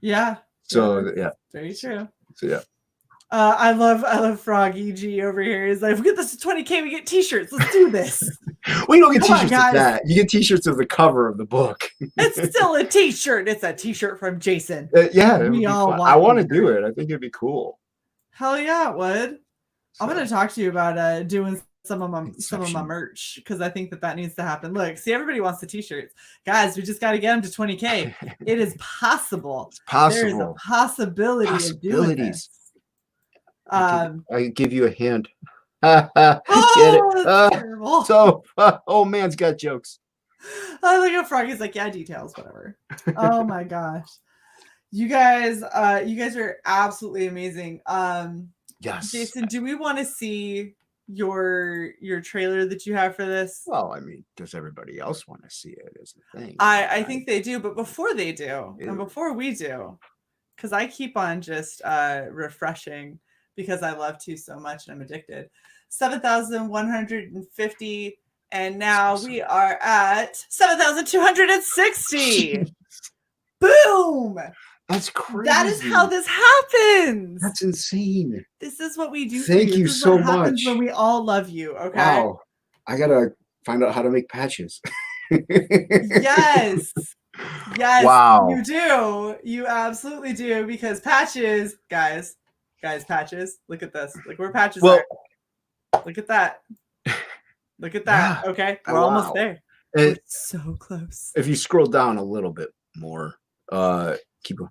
Yeah. So yeah. Very true. So yeah. I love Froggy G over here. He's like, we get this to 20K, we get t-shirts. Let's do this. Well, you don't get Come on, t-shirts of guys. that. You get t-shirts of the cover of the book. It's still a t-shirt. It's a t-shirt from Jason. Yeah, it would We be all fun. want I want to t-shirts. do it. I think it'd be cool. Hell yeah, it would. I'm So, gonna talk to you about doing some of my Inception. merch because I think that needs to happen. Look, see, everybody wants the t-shirts, guys. We just got to get them to 20K. It is possible. It's possible. There is a possibility of doing this. I give you a hand. Oh, Get it? that's terrible. So, old man's got jokes. I look at Froggy's like, yeah, details, whatever. Oh my gosh, you guys are absolutely amazing. Yes. Jason, do we want to see your trailer that you have for this? Well, I mean, does everybody else want to see it? Is the thing. I think they do, but before they do, Ew. and before we do, because I keep on just refreshing because I love to so much and I'm addicted. 7,150, and now we are at 7,260. Boom! That's crazy. That is how this happens. That's insane. This is what we do. Thank for you. you This is so what happens much. when we all love you. Okay. Wow. I gotta find out how to make patches. Yes. Yes. Wow. You do. You absolutely do, because patches, guys, patches. Look at this. Look where patches Well, are. Look at that. Look at that. Yeah. Okay. Oh, We're almost wow. there. And We're so close. if you scroll down a little bit more, keep going.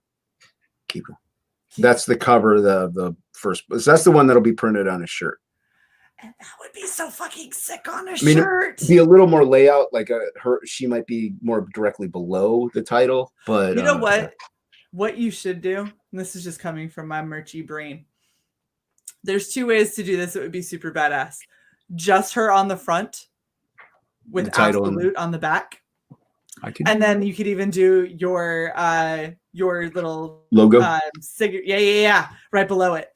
That's the cover, the first. That's the one that'll be printed on a shirt. And that would be so fucking sick on a I mean, shirt. be a little more layout, like she might be more directly below the title, but You know what? What you should do, and this is just coming from my merchy brain. There's two ways to do this. It would be super badass. Just her on the front with The title absolute on the back. I could, And then you could even do your little logo. Yeah, right below it,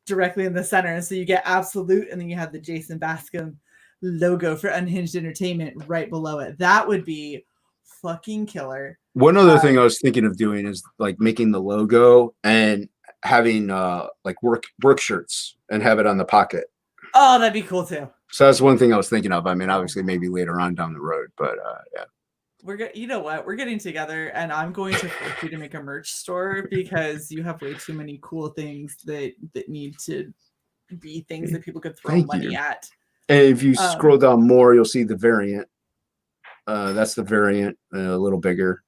directly in the center. And so you get absolute, and then you have the Jason Bascom logo for Unhinged Entertainment right below it. That would be fucking killer. One other thing I was thinking of doing is like making the logo and having like work shirts and have it on the pocket. Oh, that'd be cool too. So that's one thing I was thinking of. I mean, obviously maybe later on down the road, but yeah. You know what? We're getting together, and I'm going to force you to make a merch store because you have way too many cool things that need to be things that people could throw money at. And if you scroll down more, you'll see the variant. That's the variant, a little bigger.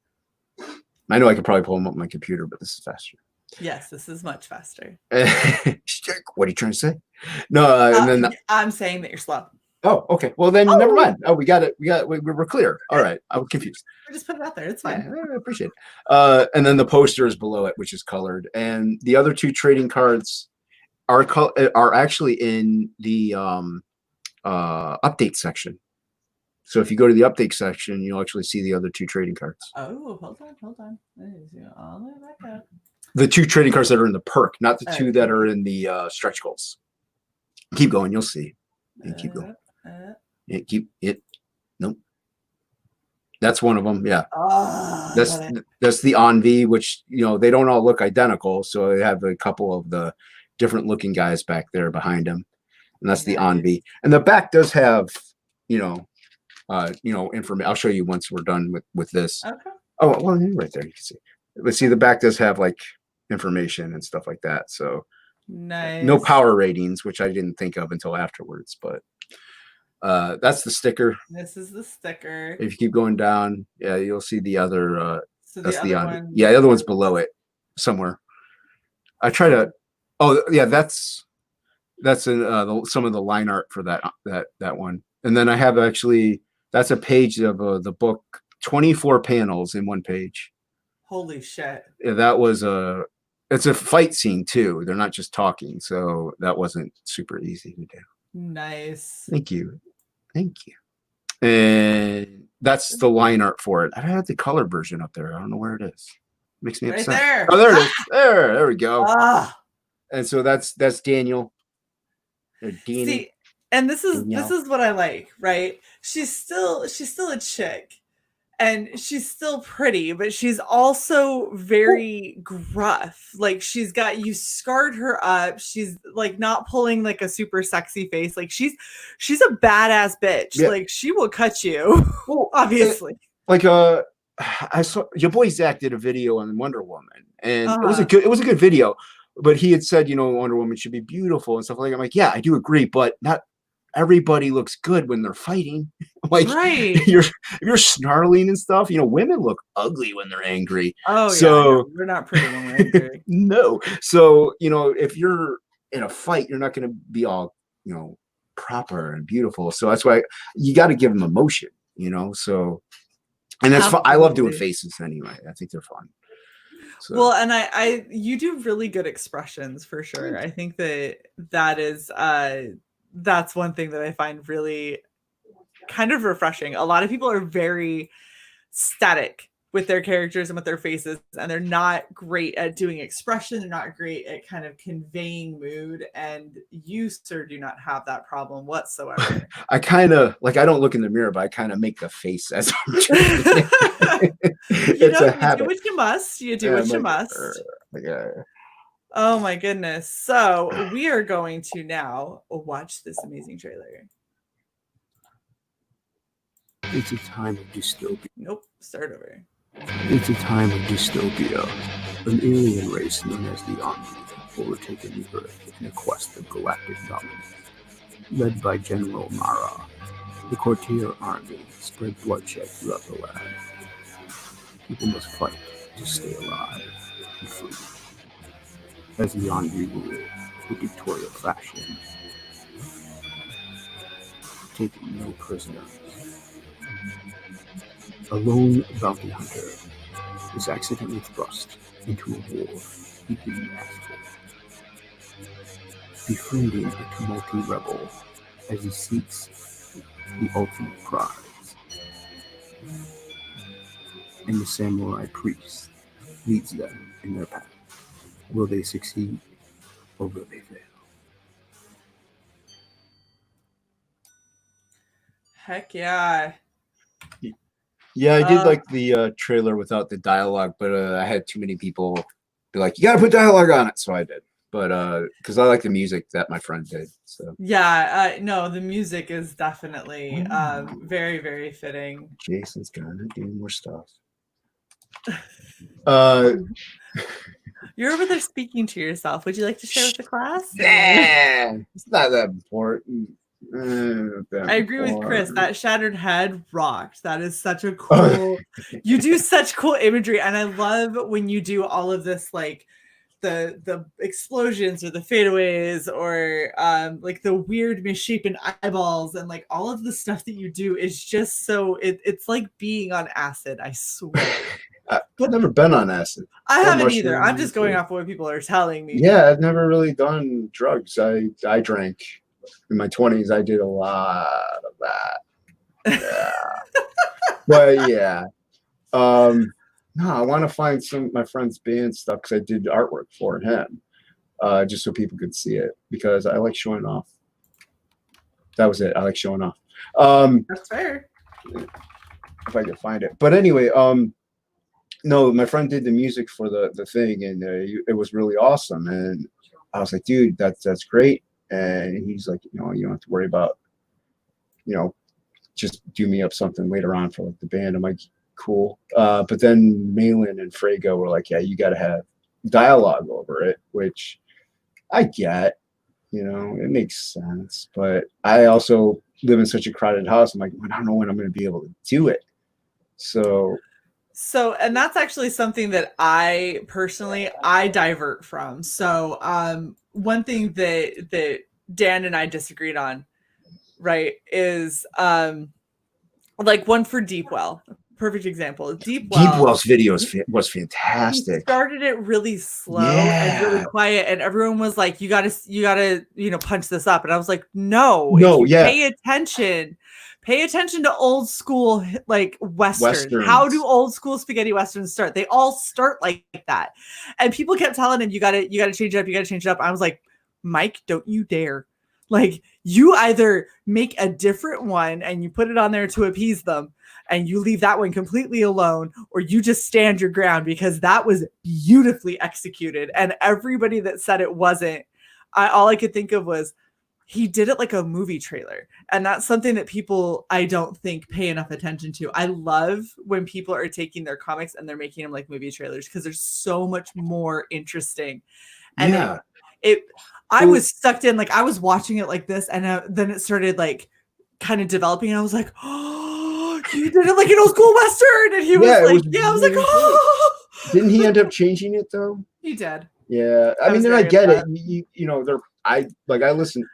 I know I could probably pull them up on my computer, but this is faster. Yes, this is much faster. What are you trying to say? No, and then I'm saying that you're slow. Oh, okay. Well, then never mind. Oh, we got it. We're clear. All right. I was confused. We're just putting it out there. It's fine. Yeah, I appreciate it. And then the poster is below it, which is colored. And the other two trading cards are actually in the update section. So if you go to the update section, you'll actually see the other two trading cards. Oh, hold on. All the way back up. The two trading cards that are in the perk, not the two that are in the stretch goals. Keep going. You'll see. And keep going. Nope. That's one of them. Yeah. That's the Envy, which they don't all look identical, so they have a couple of the different looking guys back there behind them, and that's the Envy. And the back does have information. I'll show you once we're done with this. Okay. Oh well, right there you can see. Let's see. The back does have like information and stuff like that. So nice. No power ratings, which I didn't think of until afterwards, but. That's the sticker. This is the sticker. If you keep going down, yeah, you'll see the other. So that's the other one. Yeah, the other one's below it somewhere. I try to. Oh yeah, that's in some of the line art for that one. And then I have that's a page of the book, 24 panels in one page. Holy shit! Yeah, that was it's a fight scene too. They're not just talking, so that wasn't super easy to do. Nice. Thank you. And that's the line art for it. I had the color version up there. I don't know where it is. Makes me upset. There. Oh, there it is. There we go. Ah. And so that's Daniel. See, and this is what I like, right? She's still a chick, and she's still pretty, but she's also very gruff. Like you scarred her up. She's like not pulling like a super sexy face. Like she's a badass bitch. Yeah. Like she will cut you. Well, obviously. Like I saw your boy Zach did a video on Wonder Woman, and it was a good video. But he had said, Wonder Woman should be beautiful and stuff like that. I'm like, yeah, I do agree, but not everybody looks good when they're fighting. Like, right. you're snarling and stuff. Women look ugly when they're angry. Oh, so, yeah. We're not pretty when we're angry. No. So, if you're in a fight, you're not going to be all, proper and beautiful. So that's why you got to give them emotion, So, and that's fun. I love doing faces anyway. I think they're fun. So. Well, and you do really good expressions for sure. I think that is that's one thing that I find really kind of refreshing. A lot of people are very static with their characters and with their faces, and they're not great at doing expression. They're not great at kind of conveying mood, and you, sir, do not have that problem whatsoever. I kind of I don't look in the mirror, but I kind of make the face as I'm doing it. You do what you must. You do what you must. Yeah. Oh my goodness. So we are going to now watch this amazing trailer. It's a time of dystopia. Nope. Start over. It's a time of dystopia. An alien race known as the Omni will overtake the Earth in a quest of galactic dominance. Led by General Mara, the Courtier army spread bloodshed throughout the land. People must fight to stay alive and free. As the Omni rule with dictatorial fashion, taking no prisoners. A lone bounty hunter is accidentally thrust into a war he didn't ask for, befriending a tumulty rebel as he seeks the ultimate prize. And the samurai priest leads them in their path. Will they succeed or will they fail? Heck yeah. Yeah, I did like the trailer without the dialogue, but I had too many people be like, "You got to put dialogue on it," so I did. But because I like the music that my friend did, so yeah, no, the music is definitely very, very fitting. Jason's gonna do more stuff. You're over there speaking to yourself. Would you like to share with the class? Nah, it's not that important. I agree with Chris. That shattered head rocked. That is such a cool. You do such cool imagery, and I love when you do all of this, like the explosions or the fadeaways or like the weird misshapen eyeballs, and like all of the stuff that you do is just so it's like being on acid. I swear. I've never been on acid. I haven't either. I'm just going off what people are telling me. Yeah, I've never really done drugs. I drank. In my 20s, I did a lot of that. Yeah. But yeah. No, I want to find some of my friend's band stuff because I did artwork for him. Just so people could see it because I like showing off. That was it. I like showing off. That's fair. If I could find it. But anyway, no, my friend did the music for the thing, and it was really awesome. And I was like, dude, that's great. And he's like, you don't have to worry about, just do me up something later on for like the band. I'm like, cool. But then Malin and Frago were like, yeah, you got to have dialogue over it, which I get, it makes sense. But I also live in such a crowded house. I'm like, I don't know when I'm going to be able to do it. So, and that's actually something that I personally divert from. So, one thing that Dan and I disagreed on, right, is like one for Deepwell. Perfect example. Deepwell's video was fantastic. He started it really slow and really quiet, and everyone was like, "You gotta, punch this up." And I was like, "No, pay attention." Pay attention to old school like westerns. How do old school spaghetti westerns start? They all start like that. And people kept telling him, you gotta change it up, you gotta change it up. I was like, Mike, don't you dare. Like, you either make a different one and you put it on there to appease them and you leave that one completely alone, or you just stand your ground, because that was beautifully executed. And everybody that said it wasn't, all I could think of was, he did it like a movie trailer. And that's something that people, I don't think, pay enough attention to. I love when people are taking their comics and they're making them like movie trailers, because they're so much more interesting. And Yeah. I was sucked in, like I was watching it like this, and then it started like kind of developing, and I was like, oh, you did it like an old school Western. And he was like, I was like, oh. Didn't he end up changing it though? He did. Yeah. I mean, then I get it. You know, I listen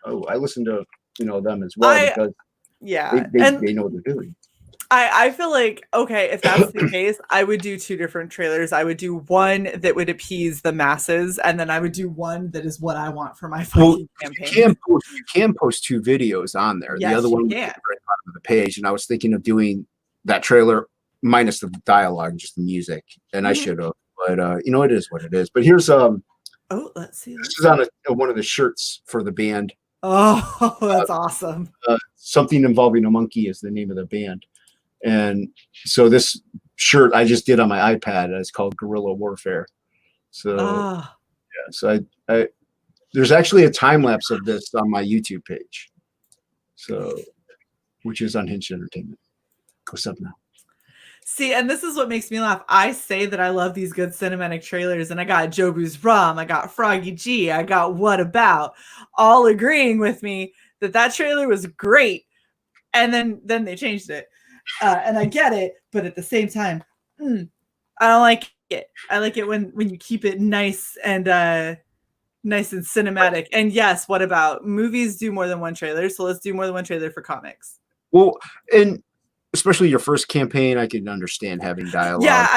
to, you know, them as well, because they know what they're doing. I feel like, okay, if that's the case, I would do 2 different trailers. I would do one that would appease the masses, and then I would do one that is what I want for my fucking campaign. You can post 2 videos on there. Yes, the other one was right on the page, and I was thinking of doing that trailer minus the dialogue, just the music, and I should have. But you know, it is what it is. But here's let's see. This is on one of the shirts for the band. Oh, that's awesome. Something Involving a Monkey is the name of the band. And so this shirt I just did on my iPad, and it's called Guerrilla Warfare. So so I there's actually a time lapse of this on my YouTube page. So, which is Unhinged Entertainment. What's up now? See, and this is what makes me laugh. I say that I love these good cinematic trailers, and I got Jobu's Rum, I got Froggy G, I got What About, all agreeing with me that trailer was great, and then they changed it, and I get it, but at the same time, I don't like it. I like it when you keep it nice and cinematic. And yes, What About, movies do more than one trailer, so let's do more than one trailer for comics. Well, and especially your first campaign, I can understand having dialogue. Yeah,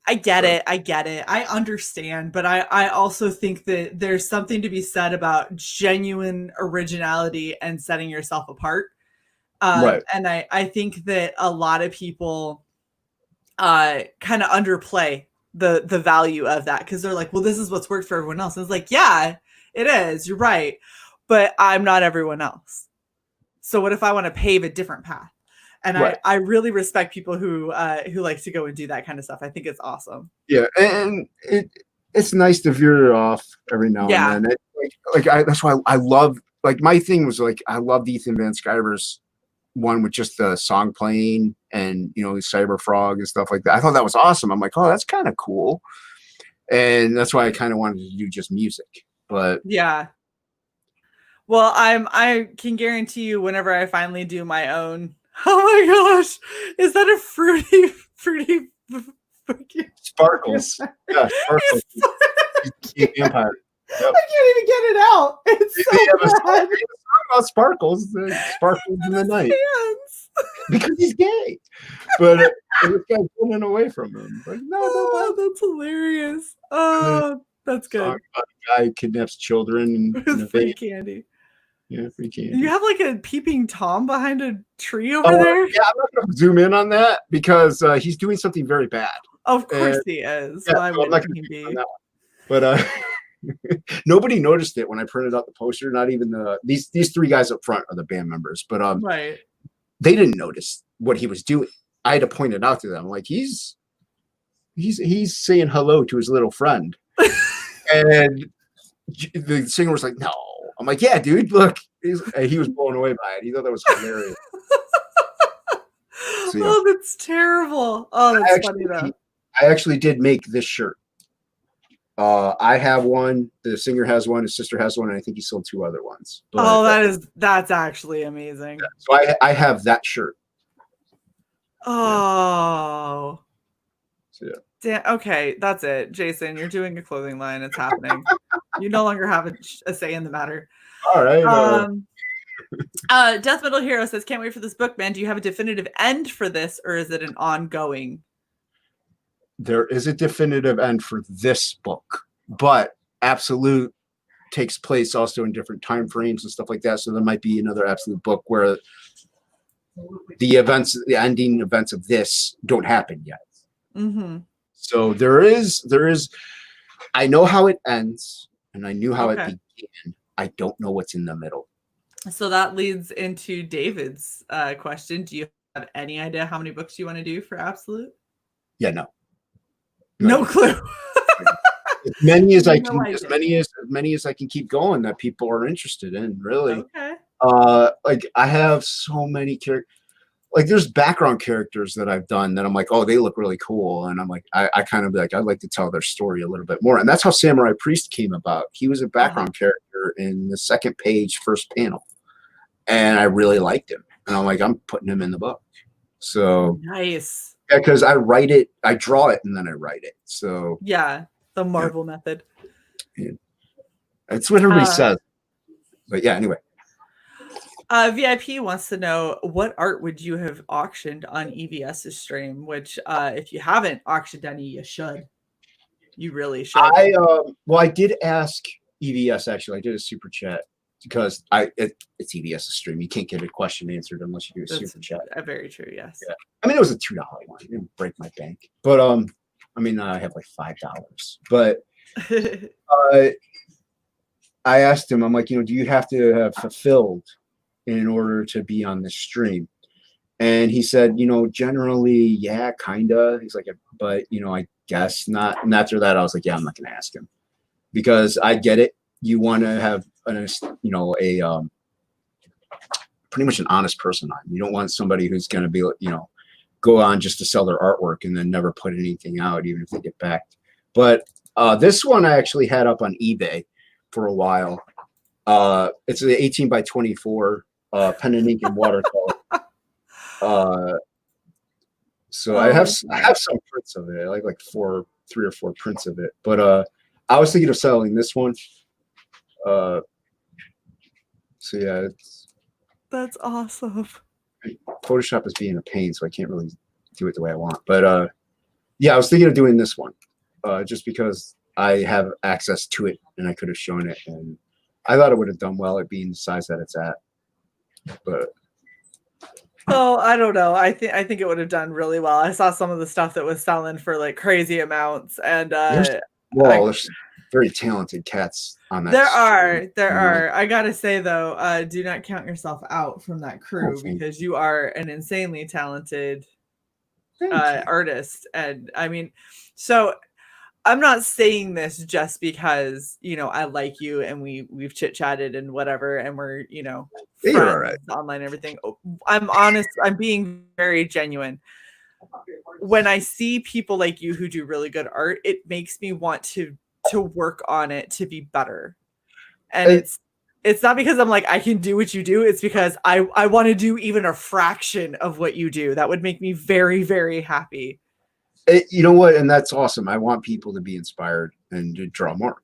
I get it. I understand, but I also think that there's something to be said about genuine originality and setting yourself apart. Right. And I think that a lot of people kind of underplay the value of that, because they're like, well, this is what's worked for everyone else. And it's like, yeah, it is. You're right. But I'm not everyone else. So what if I want to pave a different path? And right. I really respect people who like to go and do that kind of stuff. I think it's awesome. Yeah, and it's nice to veer off every now and then. That's why I love, like, my thing was like, I loved Ethan Van Sciver's one with just the song playing and, you know, Cyber Frog and stuff like that. I thought that was awesome. I'm like, oh, that's kind of cool. And that's why I kind of wanted to do just music. But yeah. Well, I can guarantee you, whenever I finally do my own. Oh my gosh, is that a fruity Sparkles? Yeah, Sparkles. Empire. Yep. I can't even get it out. It's so bad. It's about Sparkles. Sparkles in the night. Because he's gay. But this guy's running away from him. Like, no, that's hilarious. Oh, that's good. A guy kidnaps children and free candy. Yeah, free candy. You have like a peeping Tom behind a tree over there? Yeah, I'm not going to zoom in on that because he's doing something very bad. Of course he is. Yeah, Why wouldn't he be? But nobody noticed it when I printed out the poster. Not even these 3 guys up front are the band members. But right. They didn't notice what he was doing. I had to point it out to them. Like, he's saying hello to his little friend. And the singer was like, no. I'm like, yeah, dude, look. He was blown away by it. He thought that was hilarious. So, yeah. Oh, that's terrible. Oh, that's funny, though. I actually did make this shirt. I have one. The singer has one. His sister has one. And I think he sold 2 other ones. But, that's actually amazing. Yeah. So I have that shirt. Oh. So, yeah. Okay, that's it. Jason, you're doing a clothing line. It's happening. You no longer have a say in the matter. All right. Death Metal Hero says, can't wait for this book, man. Do you have a definitive end for this, or is it an ongoing? There is a definitive end for this book, but Absolute takes place also in different time frames and stuff like that. So there might be another Absolute book where the ending events of this don't happen yet. Mm-hmm. So there is, I know how it ends and I knew how it began. I don't know what's in the middle. So that leads into David's question. Do you have any idea how many books you want to do for Absolute? Yeah, no. No clue. As many as I No can, idea. as many as I can keep going that people are interested in, really. Okay. Like I have so many characters. Like there's background characters that I've done that I'm like, oh, they look really cool, and I'm like, I kind of like, I'd like to tell their story a little bit more, and that's how Samurai Priest came about. He was a background character in the second page, first panel, and I really liked him, and I'm like, I'm putting him in the book. So nice. Yeah, because I write it, I draw it, and then I write it. So yeah, the Marvel method. Yeah. That's what everybody says. But yeah, anyway. VIP wants to know, what art would you have auctioned on EVS's stream? Which, if you haven't auctioned any, you should. You really should. Well, I did ask EVS actually. I did a super chat because it's EVS's stream. You can't get a question answered unless you do a super chat. Very true. Yes. Yeah. I mean, it was a $2 one. It didn't break my bank, but I mean, I have like $5, but I asked him. I'm like, do you have to have fulfilled in order to be on this stream? And he said, generally, yeah, kinda. He's like, but I guess not. And after that, I was like, yeah, I'm not gonna ask him because I get it. You want to have pretty much an honest person on. You don't want somebody who's gonna be, go on just to sell their artwork and then never put anything out, even if they get backed. But this one I actually had up on eBay for a while. It's an 18 by 24 pen and ink and watercolor. So I have some prints of it. I like 3 or 4 prints of it. But I was thinking of selling this one. So yeah, that's awesome. Photoshop is being a pain, so I can't really do it the way I want. But yeah, I was thinking of doing this one, just because I have access to it and I could have shown it, and I thought it would have done well at being the size that it's at. But oh, I don't know. I think it would have done really well. I saw some of the stuff that was selling for like crazy amounts, and there's very talented cats on that. There are. I gotta say though, do not count yourself out from that crew because you are an insanely talented artist, and I mean, so. I'm not saying this just because, I like you and we've chit-chatted and whatever, and we're, friends online and everything. I'm honest. I'm being very genuine. When I see people like you who do really good art, it makes me want to work on it to be better. And it's not because I'm like, I can do what you do. It's because I want to do even a fraction of what you do. That would make me very, very happy. You know what? And that's awesome. I want people to be inspired and to draw more.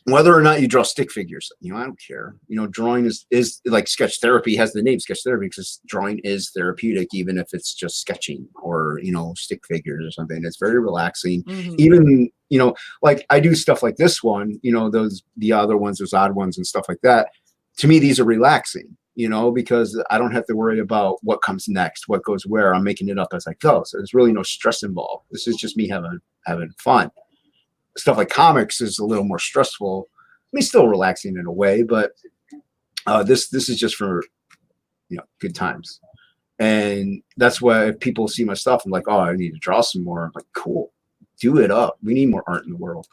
Whether or not you draw stick figures, I don't care. Drawing is like sketch therapy has the name sketch therapy because drawing is therapeutic, even if it's just sketching or, stick figures or something. It's very relaxing. Mm-hmm. Even, like I do stuff like this one, the other ones, those odd ones and stuff like that. To me, these are relaxing. Because I don't have to worry about what comes next, what goes where. I'm making it up as I go. So there's really no stress involved. This is just me having fun. Stuff like comics is a little more stressful. I mean, still relaxing in a way, but this is just for, good times. And that's why if people see my stuff, I'm like, oh, I need to draw some more. I'm like, cool, do it up. We need more art in the world.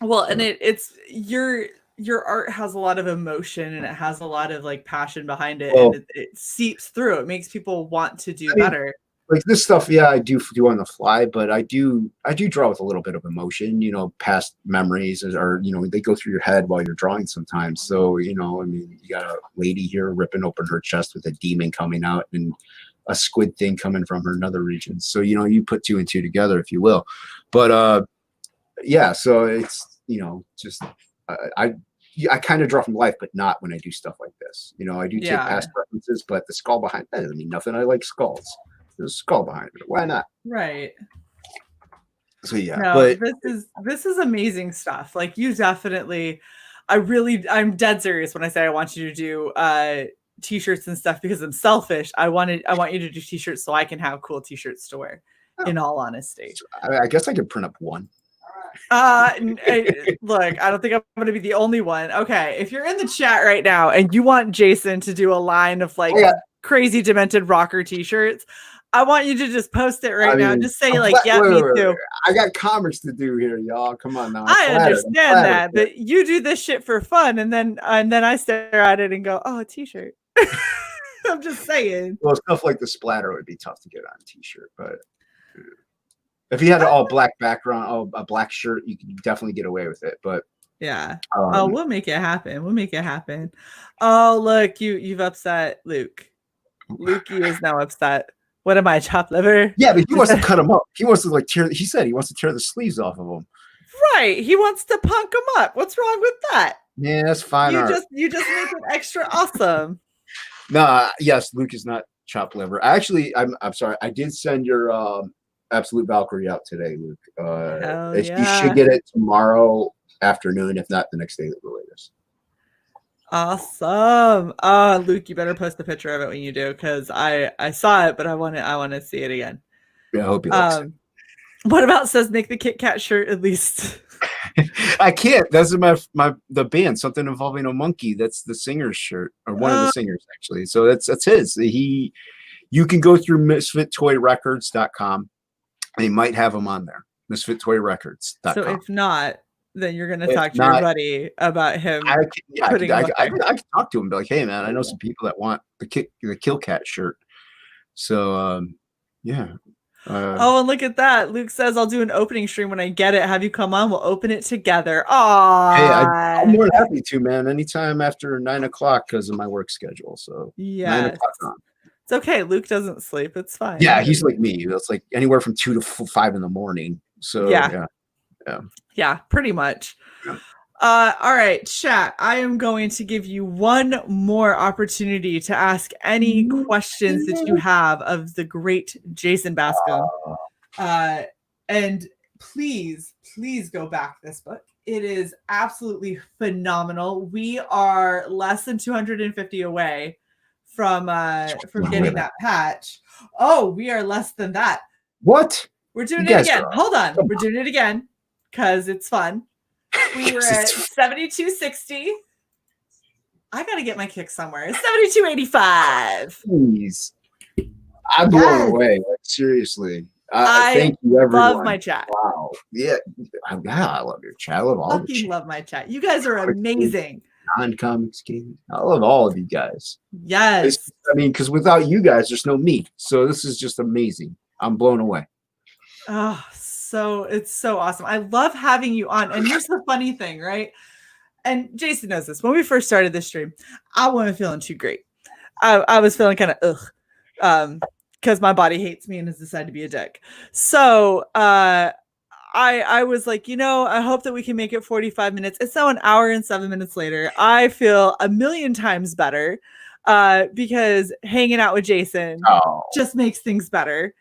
Well, and it's your art has a lot of emotion and it has a lot of like passion behind it, and it seeps through. It makes people want to do better. Like this stuff, yeah, I do on the fly, but I do draw with a little bit of emotion, past memories, or they go through your head while you're drawing sometimes. So, I mean, you got a lady here ripping open her chest with a demon coming out and a squid thing coming from her nether region. So, you put 2 and 2 together, if you will. But yeah, so it's just I kind of draw from life, but not when I do stuff like this. I do take past references, but the skull behind that doesn't mean nothing. I like skulls. There's a skull behind it. Why not? Right. So yeah, no, but this is amazing stuff. Like you definitely, I'm dead serious when I say I want you to do t-shirts and stuff because I'm selfish. I want you to do t-shirts so I can have cool t-shirts to wear. In all honesty, I guess I could print up one. Look, I don't think I'm going to be the only one. Okay, if you're in the chat right now and you want Jason to do a line of like crazy demented rocker t-shirts, I want you to just post it right now. Just say like, yeah, me too. I got comics to do here, y'all. Come on now. I understand that, but you do this shit for fun, and then I stare at it and go, oh, a t-shirt. I'm just saying. Well, stuff like the splatter would be tough to get on a t-shirt, but if you had an all black background, a black shirt, you can definitely get away with it. But yeah, we'll make it happen. We'll make it happen. Oh, look, you've upset Luke. Lukey is now upset. What am I, chopped liver? Yeah, but he wants to cut him up. He wants to like tear. He said he wants to tear the sleeves off of him. Right. He wants to punk him up. What's wrong with that? Yeah, that's fine. You just make it extra awesome. Nah, yes, Luke is not chopped liver. Actually, I'm sorry. I did send your Absolute Valkyrie out today, Luke. You should get it tomorrow afternoon, if not the next day at the latest. Awesome. Luke, you better post a picture of it when you do, because I saw it, but I want to see it again. Yeah, I hope you like it. What about says make the Kit Kat shirt at least? I can't. That's the band, something involving a monkey. That's the singer's shirt, or one of the singers actually. So that's his. You can go through misfittoyrecords.com. They might have them on there. Misfittoyrecords.com. So if not, then you're going to talk to your buddy about him. I can talk to him. Be like, hey man, I know some people that want the Kill Cat shirt. So yeah. And look at that. Luke says, I'll do an opening stream when I get it. Have you come on? We'll open it together. Aww. Hey, I'm more than happy to, man. Anytime after 9 o'clock because of my work schedule. So yeah, 9 o'clock on. It's okay. Luke doesn't sleep. It's fine. Yeah, he's like me. It's like anywhere from 2 to 5 in the morning. So yeah, pretty much. Yeah. All right, chat. I am going to give you one more opportunity to ask any questions that you have of the great Jason Bascom. And please go back this book. It is absolutely phenomenal. We are less than 250 away from getting that patch. Oh, we are less than that. What? We're doing it again. Hold on. We're doing it again because it's fun. We were at 72.60. I gotta get my kick somewhere. It's 72.85. Please. I'm blown away. Like, seriously. Thank you, everyone. Love my chat. Wow. Yeah. I love your chat. I love all of you. Love my chat. You guys are amazing. Non-comics game. I love all of you guys. Yes. Because without you guys, there's no me. So this is just amazing. I'm blown away. Oh, it's so awesome. I love having you on. And here's the funny thing, right? And Jason knows this. When we first started this stream, I wasn't feeling too great. I was feeling kind of because my body hates me and has decided to be a dick. So I was like, I hope that we can make it 45 minutes. It's now an hour and 7 minutes later. I feel a million times better because hanging out with Jason just makes things better.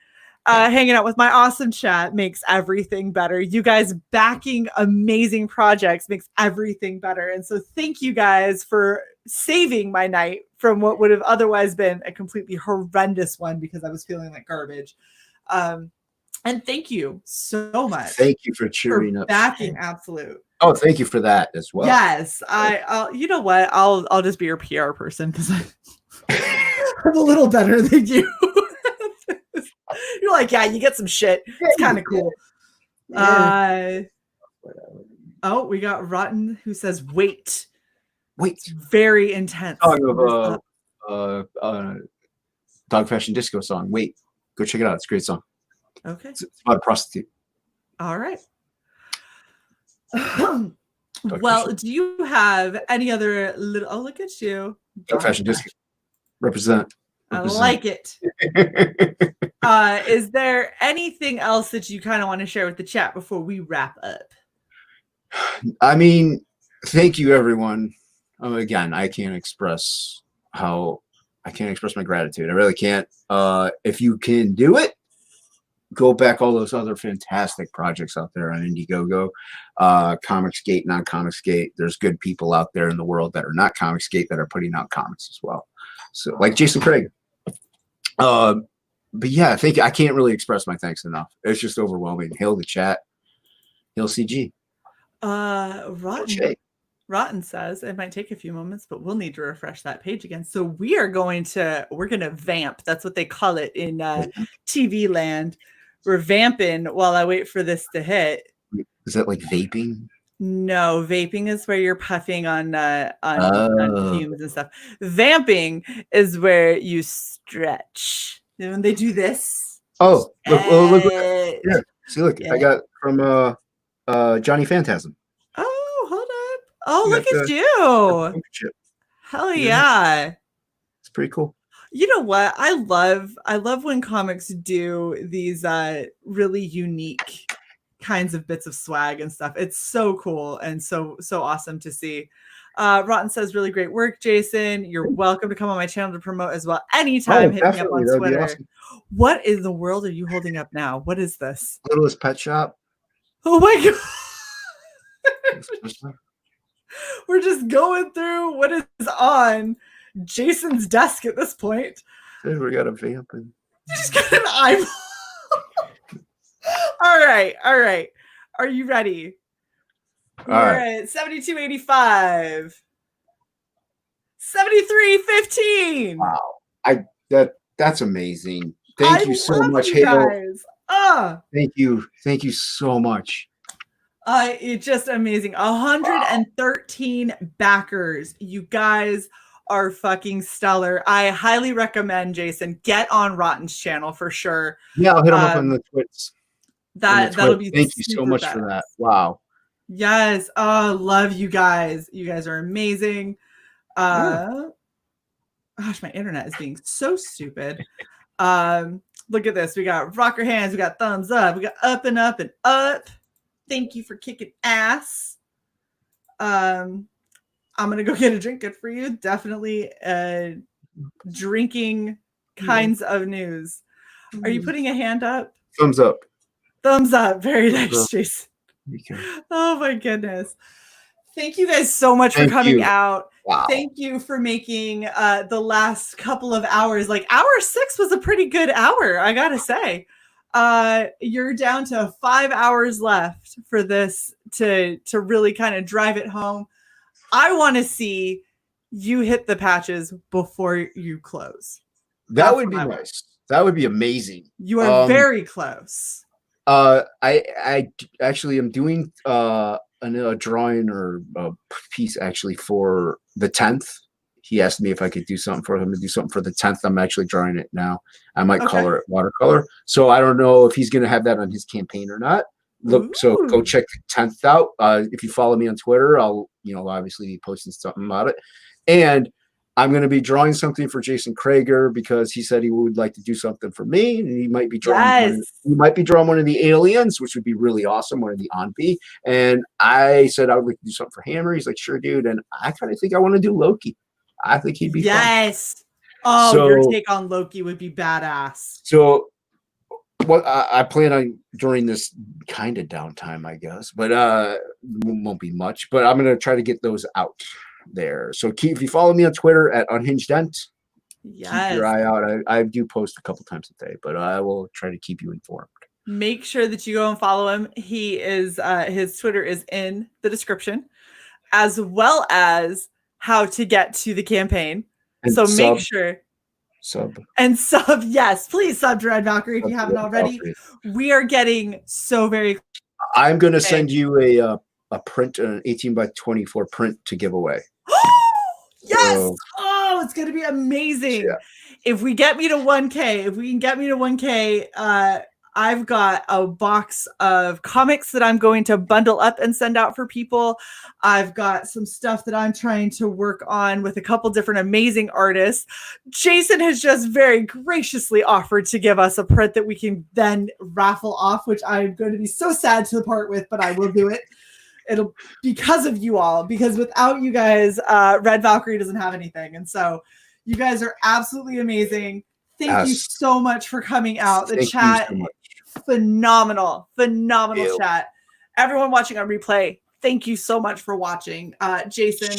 Hanging out with my awesome chat makes everything better. You guys backing amazing projects makes everything better. And so thank you guys for saving my night from what would have otherwise been a completely horrendous one because I was feeling like garbage. And thank you so much. Thank you for cheering up. Backing Absolute. Oh, thank you for that as well. Yes. You know what? I'll just be your PR person because I'm a little better than you. You're like, yeah, you get some shit. It's kind of cool. Yeah. We got Rotten who says, wait. It's very intense. Dog Fashion Disco song. Wait, go check it out. It's a great song. Okay. It's about a prostitute. All right. Well, do you have any other little? Oh, look at you. Dog Fashion Disco. Represent. I like it. Is there anything else that you kind of want to share with the chat before we wrap up? Thank you, everyone. Again, I can't express my gratitude. I really can't. If you can do it, go back all those other fantastic projects out there on Indiegogo, Comicsgate, non-Comicsgate. There's good people out there in the world that are not Comicsgate that are putting out comics as well. So, like Jason Craig. But yeah, I can't really express my thanks enough. It's just overwhelming. Hail the chat. He'll CG. Rotten says it might take a few moments, but we'll need to refresh that page again. So we're gonna vamp. That's what they call it in TV land. We're vamping while I wait for this to hit. Is that like vaping? No, vaping is where you're puffing on fumes and stuff. Vamping is where you stretch. And when they do this. Oh, look. Yeah. See, look, I got from Johnny Phantasm. Oh, hold up. Oh, look at you. Hell yeah. It's pretty cool. You know what? I love when comics do these really unique kinds of bits of swag and stuff. It's so cool and so awesome to see. Rotten says, really great work, Jason. You're welcome to come on my channel to promote as well. Anytime, hit me up on Twitter. Awesome. What in the world are you holding up now? What is this? Littlest Pet Shop. Oh my god. We're just going through what is on Jason's desk at this point. Dude, we got a vamp. You just got an eyeball. All right. Are you ready? All right. 7285. 7315. Wow. That's amazing. Thank you so much, guys. Thank you so much. It's just amazing. 113 backers. You guys are fucking stellar. I highly recommend, Jason, get on Rotten's channel for sure. Yeah, I'll hit him up on the Twits. That'll be. Thank you so much for that. Wow. Yes. Love you guys. You guys are amazing. Gosh, my internet is being so stupid. Look at this. We got rocker hands. We got thumbs up. We got up and up and up. Thank you for kicking ass. I'm gonna go get a drink. Good for you. Definitely drinking kinds of news. Are you putting a hand up? Thumbs up. Thumbs up. Very nice, Jason. Oh my goodness. Thank you guys so much for coming out. Wow. Thank you for making the last couple of hours. Like hour 6 was a pretty good hour, I gotta say. You're down to 5 hours left for this to really kind of drive it home. I want to see you hit the patches before you close. That would be nice. That would be amazing. You are very close. I actually am doing a drawing or a piece actually for the 10th. He asked me if I could do something for him to do something for the 10th. I'm actually drawing it now. I might color it watercolor. So I don't know if he's going to have that on his campaign or not. Look, so go check the 10th out. If you follow me on Twitter, I'll, obviously be posting something about it. And I'm going to be drawing something for Jason Krager because he said he would like to do something for me. And he might be drawing, one of the aliens, which would be really awesome. One of the Anpi. And I said, I would like to do something for Hammer. He's like, sure, dude. And I kind of think I want to do Loki. I think he'd be fun. Oh, so, your take on Loki would be badass. So what I plan on during this kind of downtime, I guess, but won't be much, but I'm going to try to get those out there. So if you follow me on Twitter at UnhingedDent, keep your eye out. I do post a couple times a day, but I will try to keep you informed. Make sure that you go and follow him. He is his Twitter is in the description, as well as how to get to the campaign. And so make sure sub. Yes, please sub to Red Valkyrie if you haven't already. We are getting so very. I'm going to send you a print, an 18x24 print to give away. Yes. Oh, it's going to be amazing. Yeah. If we get me to 1K, if we can get me to 1K, I've got a box of comics that I'm going to bundle up and send out for people. I've got some stuff that I'm trying to work on with a couple different amazing artists. Jason has just very graciously offered to give us a print that we can then raffle off, which I'm going to be so sad to part with, but I will do it. It'll because of you all, because without you guys, Red Valkyrie doesn't have anything. And so you guys are absolutely amazing. Thank you so much for coming out. The chat, phenomenal chat. Everyone watching on replay, thank you so much for watching. Jason,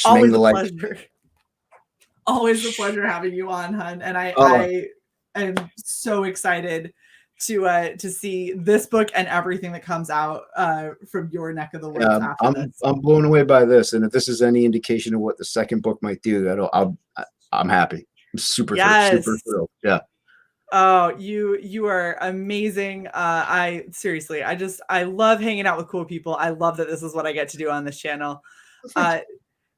always a pleasure. Always a pleasure having you on, hun. And I am so excited to see this book and everything that comes out from your neck of the woods after this. I'm blown away by this, and if this is any indication of what the second book might do, I'm happy. I'm super thrilled. Yeah. Oh, you are amazing. I love hanging out with cool people. I love that this is what I get to do on this channel.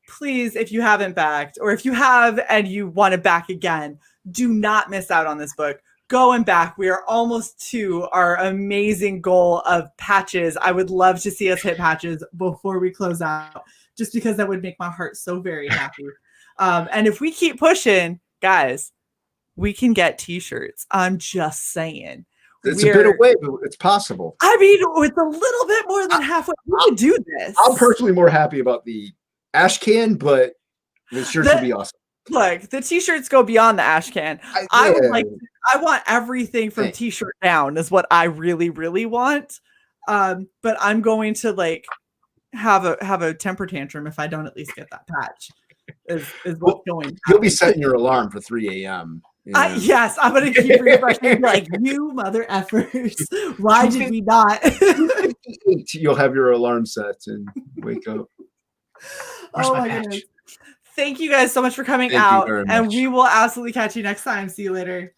Please, if you haven't backed, or if you have and you want to back again, do not miss out on this book. Go and back. We are almost to our amazing goal of patches. I would love to see us hit patches before we close out, just because that would make my heart so very happy. And if we keep pushing, guys, we can get t-shirts. I'm just saying. It's a bit away, but it's possible. I mean, it's a little bit more than halfway. We can do this. I'm personally more happy about the ash can, but the shirts would be awesome. Look, the t-shirts go beyond the ash can. I want everything from t-shirt down is what I really, really want. But I'm going to like have a temper tantrum if I don't at least get that patch. Is what's going. You'll be setting your alarm for 3 a.m. Yeah. Yes, I'm going to keep refreshing. Like, you mother effers. Why did we not? You'll have your alarm set and wake up. Oh my goodness. Thank you guys so much for coming out. And we will absolutely catch you next time. See you later.